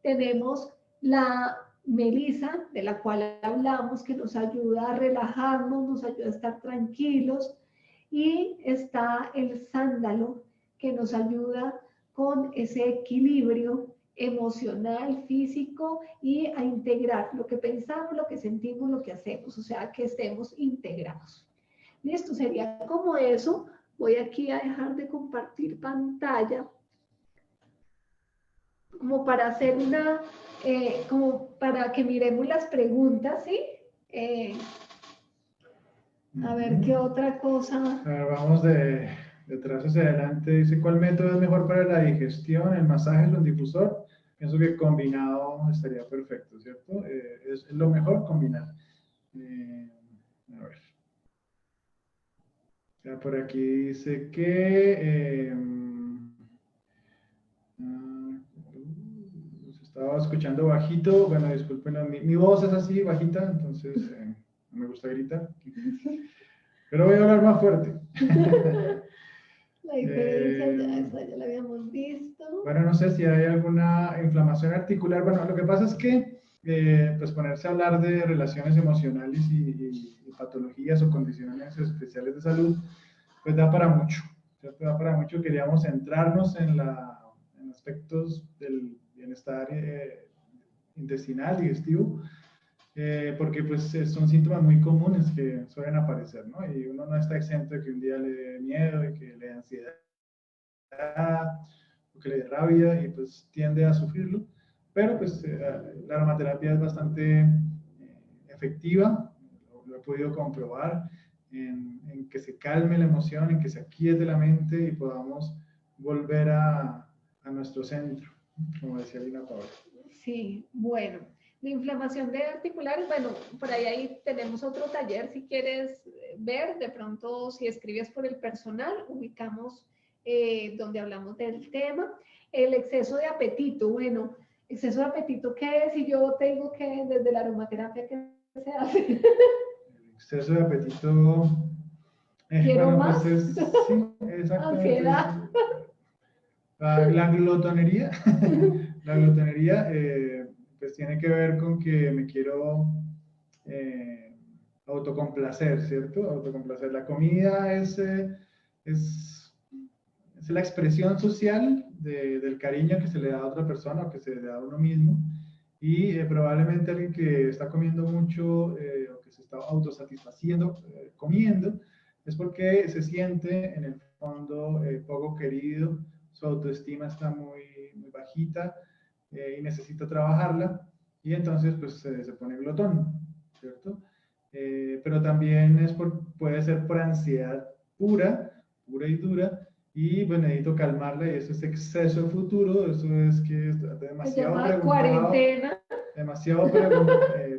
Tenemos la melisa, de la cual hablamos, que nos ayuda a relajarnos, nos ayuda a estar tranquilos. Y está el sándalo, que nos ayuda con ese equilibrio emocional, físico, y a integrar lo que pensamos, lo que sentimos, lo que hacemos, o sea, que estemos integrados. Listo, sería como eso. Voy aquí a dejar de compartir pantalla, como para hacer como para que miremos las preguntas, ¿sí? A ver, ¿qué otra cosa? A ver, vamos de atrás hacia adelante. Dice, ¿cuál método es mejor para la digestión? ¿El masaje o el difusor? Pienso que combinado estaría perfecto, ¿cierto? Es lo mejor combinar. A ver. Ya por aquí dice que se estaba escuchando bajito. Bueno, disculpen, mi voz es así bajita, entonces no me gusta gritar. Pero voy a hablar más fuerte. La diferencia, esa ya la habíamos visto. Bueno, no sé si hay alguna inflamación articular. Bueno, lo que pasa es que pues ponerse a hablar de relaciones emocionales y patologías o condiciones especiales de salud, pues da para mucho, ¿cierto? Da para mucho. Queríamos centrarnos en aspectos del bienestar intestinal, digestivo, porque pues son síntomas muy comunes que suelen aparecer, ¿no? Y uno no está exento de que un día le dé miedo, de que le dé ansiedad, o que le dé rabia, y pues tiende a sufrirlo. Pero pues la aromaterapia es bastante efectiva, lo he podido comprobar, en que se calme la emoción, en que se aquiete la mente y podamos volver a nuestro centro, como decía Lina Paola. Sí, bueno, de inflamación de articulares, bueno, por ahí tenemos otro taller si quieres ver, de pronto si escribes por el personal, ubicamos donde hablamos del tema. El exceso de apetito, bueno, exceso de apetito, ¿qué es? Y yo te digo que desde la aromaterapia, ¿qué se hace? El exceso de apetito, ¿Quiero bueno, más? pues sí, exactamente. Ansiedad. La glutonería, la glutonería pues tiene que ver con que me quiero autocomplacer, ¿cierto? Autocomplacer. La comida es la expresión social del cariño que se le da a otra persona o que se le da a uno mismo. Y probablemente alguien que está comiendo mucho o que se está autosatisfaciendo comiendo, es porque se siente en el fondo poco querido, su autoestima está muy, muy bajita y necesita trabajarla, y entonces pues se pone glotón, ¿cierto? Pero también puede ser por ansiedad pura y dura, y bueno, necesito calmarla, y eso es exceso de futuro, eso es que está demasiado cuarentena. demasiado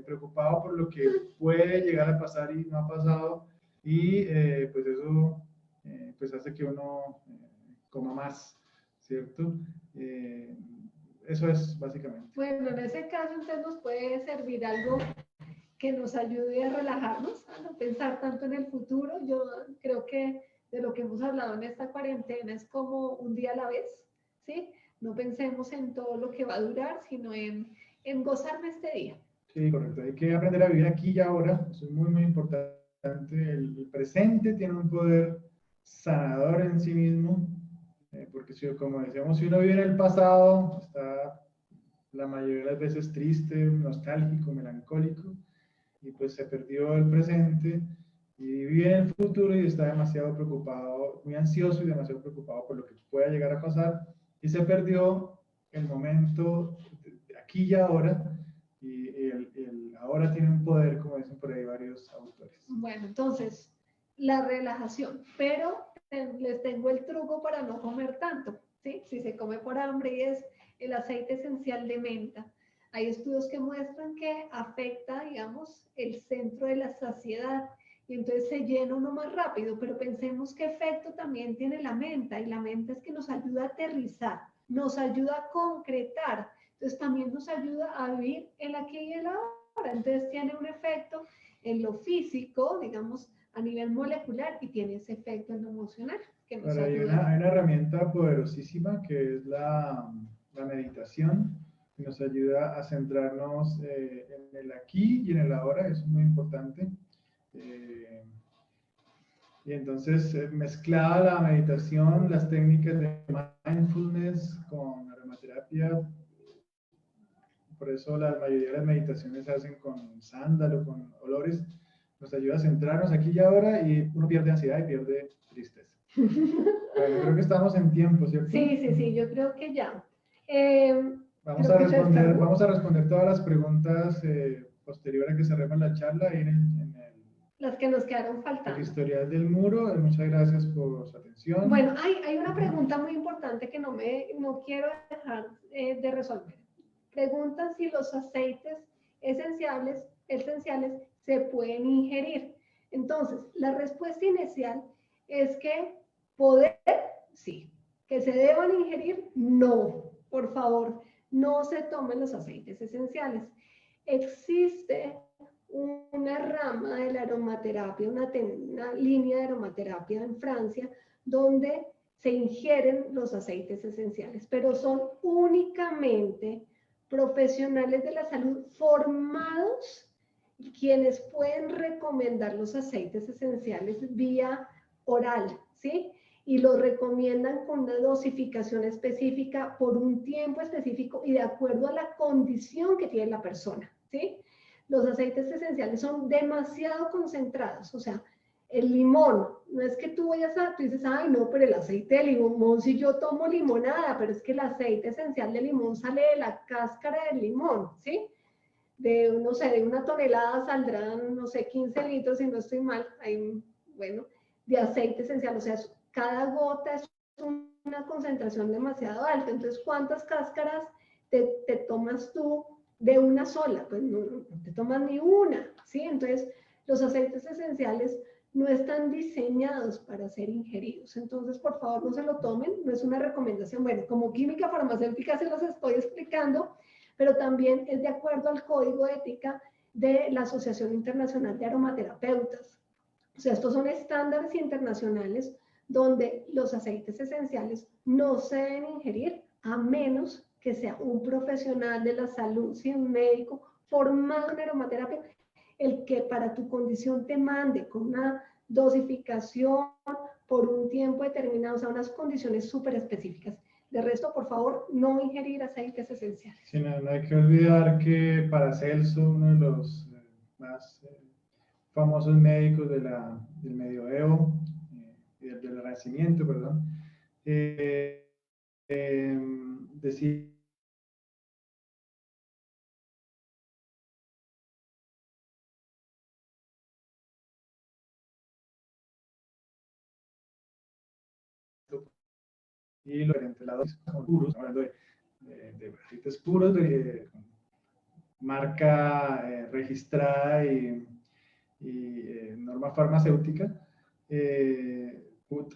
preocupado por lo que puede llegar a pasar y no ha pasado, y pues eso pues hace que uno coma más, ¿cierto? Eso es básicamente. Bueno, en ese caso entonces nos puede servir algo que nos ayude a relajarnos, a no pensar tanto en el futuro. Yo creo que de lo que hemos hablado en esta cuarentena es como un día a la vez, ¿sí? No pensemos en todo lo que va a durar, sino en gozar de este día. Sí, correcto. Hay que aprender a vivir aquí y ahora. Eso es muy, muy importante. El presente tiene un poder sanador en sí mismo, porque si, como decíamos, si uno vive en el pasado, está la mayoría de las veces triste, nostálgico, melancólico, y pues se perdió el presente, y vive en el futuro y está demasiado preocupado, muy ansioso y demasiado preocupado por lo que pueda llegar a pasar, y se perdió el momento de aquí y ahora, el ahora tiene un poder, como dicen por ahí varios autores. Bueno, entonces, la relajación, pero les tengo el truco para no comer tanto, ¿sí? Si se come por hambre y es el aceite esencial de menta. Hay estudios que muestran que afecta, digamos, el centro de la saciedad y entonces se llena uno más rápido, pero pensemos qué efecto también tiene la menta y la menta es que nos ayuda a aterrizar, nos ayuda a concretar, entonces también nos ayuda a vivir el aquí y el ahora, entonces tiene un efecto en lo físico, digamos, a nivel molecular y tiene ese efecto en lo emocional que nos Ahora, ayuda. hay una herramienta poderosísima que es la meditación, que nos ayuda a centrarnos en el aquí y en el ahora, eso es muy importante. Y entonces mezclaba la meditación, las técnicas de mindfulness con aromaterapia. Por eso la mayoría de las meditaciones se hacen con sándalo, con olores. Nos ayuda a centrarnos aquí y ahora y uno pierde ansiedad y pierde tristeza. Bueno, creo que estamos en tiempo, ¿cierto? Sí, yo creo que ya. Vamos a responder todas las preguntas posterior a que cerremos la charla ahí las que nos quedaron faltando. El historial del muro. Muchas gracias por su atención. Bueno, hay una pregunta muy importante que no quiero dejar de resolver. Preguntan si los aceites esenciales se pueden ingerir. Entonces, la respuesta inicial es que poder, sí. Que se deban ingerir, no. Por favor, no se tomen los aceites esenciales. Existe una rama de la aromaterapia, una línea de aromaterapia en Francia, donde se ingieren los aceites esenciales, pero son únicamente profesionales de la salud formados quienes pueden recomendar los aceites esenciales vía oral, ¿sí? Y los recomiendan con una dosificación específica por un tiempo específico y de acuerdo a la condición que tiene la persona, ¿sí? Los aceites esenciales son demasiado concentrados, o sea, el limón, no es que tú dices, ay no, pero el aceite de limón, si yo tomo limonada, pero es que el aceite esencial de limón sale de la cáscara del limón, ¿sí? No sé, de una tonelada saldrán, no sé, 15 litros, si no estoy mal, bueno, de aceite esencial, o sea, cada gota es una concentración demasiado alta, entonces, ¿cuántas cáscaras te tomas tú de una sola? Pues no te tomas ni una, ¿sí? Entonces, los aceites esenciales no están diseñados para ser ingeridos, entonces, por favor, no se lo tomen, no es una recomendación, bueno, como química farmacéutica se los estoy explicando, pero también es de acuerdo al código de ética de la Asociación Internacional de Aromaterapeutas. O sea, estos son estándares internacionales donde los aceites esenciales no se deben ingerir a menos que sea un profesional de la salud, ¿sí? Un médico formado en aromaterapia, el que para tu condición te mande con una dosificación por un tiempo determinado, o sea, unas condiciones súper específicas. De resto, por favor, no ingerir aceites esenciales. Sí, no hay que olvidar que Paracelso, uno de los más famosos médicos del medioevo y del Renacimiento, perdón, decía y los ventiladores son puros, hablando de aceites puros, de marca registrada y norma farmacéutica,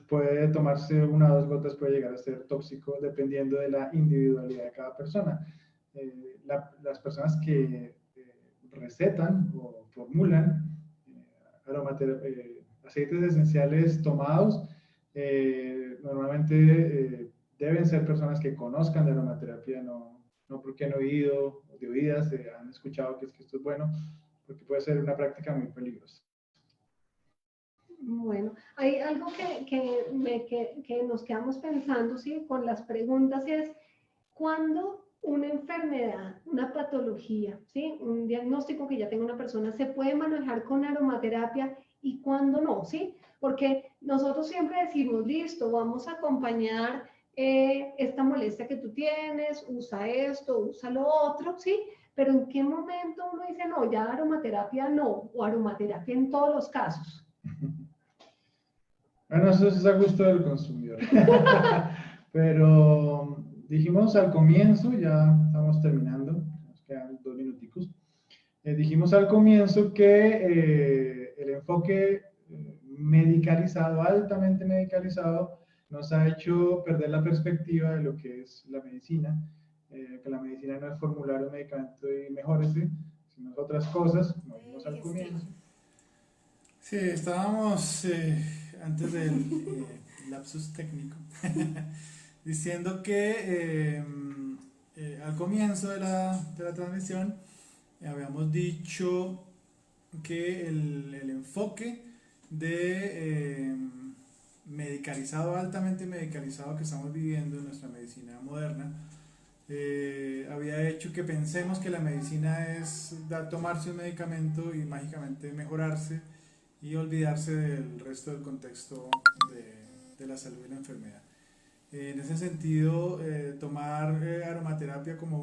puede tomarse 1 o 2 gotas, puede llegar a ser tóxico dependiendo de la individualidad de cada persona. Las personas que recetan o formulan aceites esenciales tomados, normalmente deben ser personas que conozcan de aromaterapia, no porque han oído de oídas, han escuchado que esto es bueno, porque puede ser una práctica muy peligrosa. Bueno, hay algo que nos quedamos pensando, ¿sí? Con las preguntas es, ¿cuándo una enfermedad, una patología, ¿sí? Un diagnóstico que ya tenga una persona se puede manejar con aromaterapia y cuándo no, ¿sí? Porque nosotros siempre decimos, listo, vamos a acompañar esta molestia que tú tienes, usa esto, usa lo otro, ¿sí? pero ¿en qué momento uno dice, no, ya aromaterapia no, o aromaterapia en todos los casos? Bueno, eso es a gusto del consumidor. Pero dijimos al comienzo, ya estamos terminando, nos quedan 2 minuticos. Dijimos al comienzo que el enfoque medicalizado, altamente medicalizado, nos ha hecho perder la perspectiva de lo que es la medicina, que la medicina no es formular un medicamento y mejórese, sino otras cosas, como dijimos al comienzo. Sí, estábamos antes del lapsus técnico diciendo que al comienzo de la transmisión habíamos dicho que el enfoque de medicalizado, altamente medicalizado que estamos viviendo en nuestra medicina moderna, había hecho que pensemos que la medicina es tomarse un medicamento y mágicamente mejorarse y olvidarse del resto del contexto de la salud y la enfermedad. En ese sentido, tomar aromaterapia como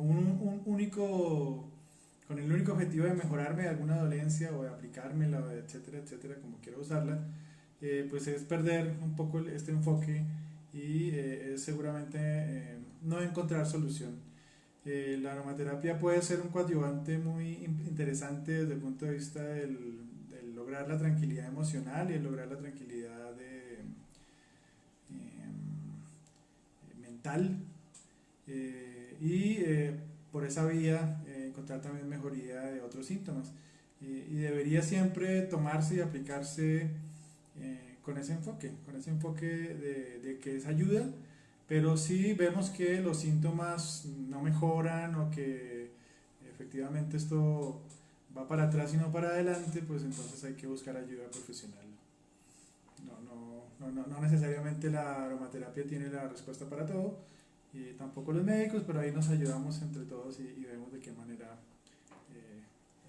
con el único objetivo de mejorarme de alguna dolencia o de aplicármela, etcétera, etcétera, como quiera usarla, pues es perder un poco este enfoque y es seguramente no encontrar solución. La aromaterapia puede ser un coadyuvante muy interesante desde el punto de vista del lograr la tranquilidad emocional y el lograr la tranquilidad mental y por esa vía encontrar también mejoría de otros síntomas y debería siempre tomarse y aplicarse con ese enfoque de que es ayuda, pero si vemos que los síntomas no mejoran o que efectivamente esto va para atrás y no para adelante, pues entonces hay que buscar ayuda profesional. No necesariamente la aromaterapia tiene la respuesta para todo, y tampoco los médicos, pero ahí nos ayudamos entre todos y vemos de qué manera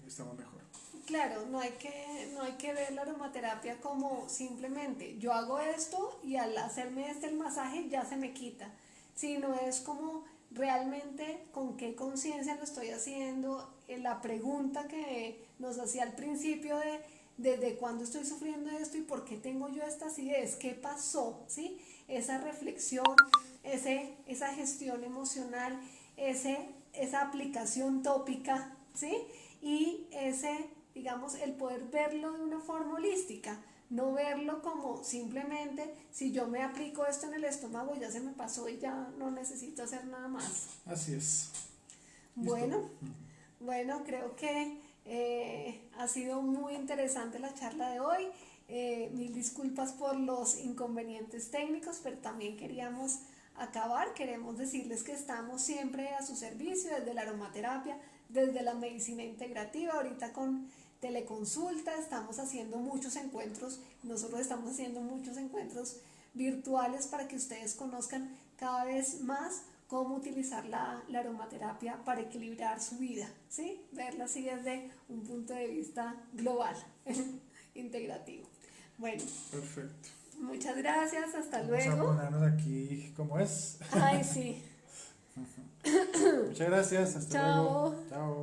estamos mejor. Claro, no hay que ver la aromaterapia como simplemente yo hago esto y al hacerme el masaje ya se me quita, sino es como realmente con qué conciencia lo estoy haciendo, la pregunta que nos hacía al principio de desde cuándo estoy sufriendo esto y por qué tengo yo esta acidez, qué pasó, ¿sí? Esa reflexión, esa gestión emocional, esa aplicación tópica, ¿sí? Y digamos, el poder verlo de una forma holística, no verlo como simplemente si yo me aplico esto en el estómago ya se me pasó y ya no necesito hacer nada más. Así es. Bueno, bueno, creo que ha sido muy interesante la charla de hoy. Mil disculpas por los inconvenientes técnicos, pero también queremos decirles que estamos siempre a su servicio desde la aromaterapia, desde la medicina integrativa, ahorita con teleconsulta estamos haciendo muchos encuentros, nosotros estamos haciendo muchos encuentros virtuales para que ustedes conozcan cada vez más cómo utilizar la aromaterapia para equilibrar su vida, ¿sí? Verla así desde un punto de vista global, integrativo. Bueno. Perfecto. Muchas gracias, hasta Vamos luego. Vamos a ponernos aquí como es. Ay, sí. Muchas gracias, hasta Chao. luego. Chao.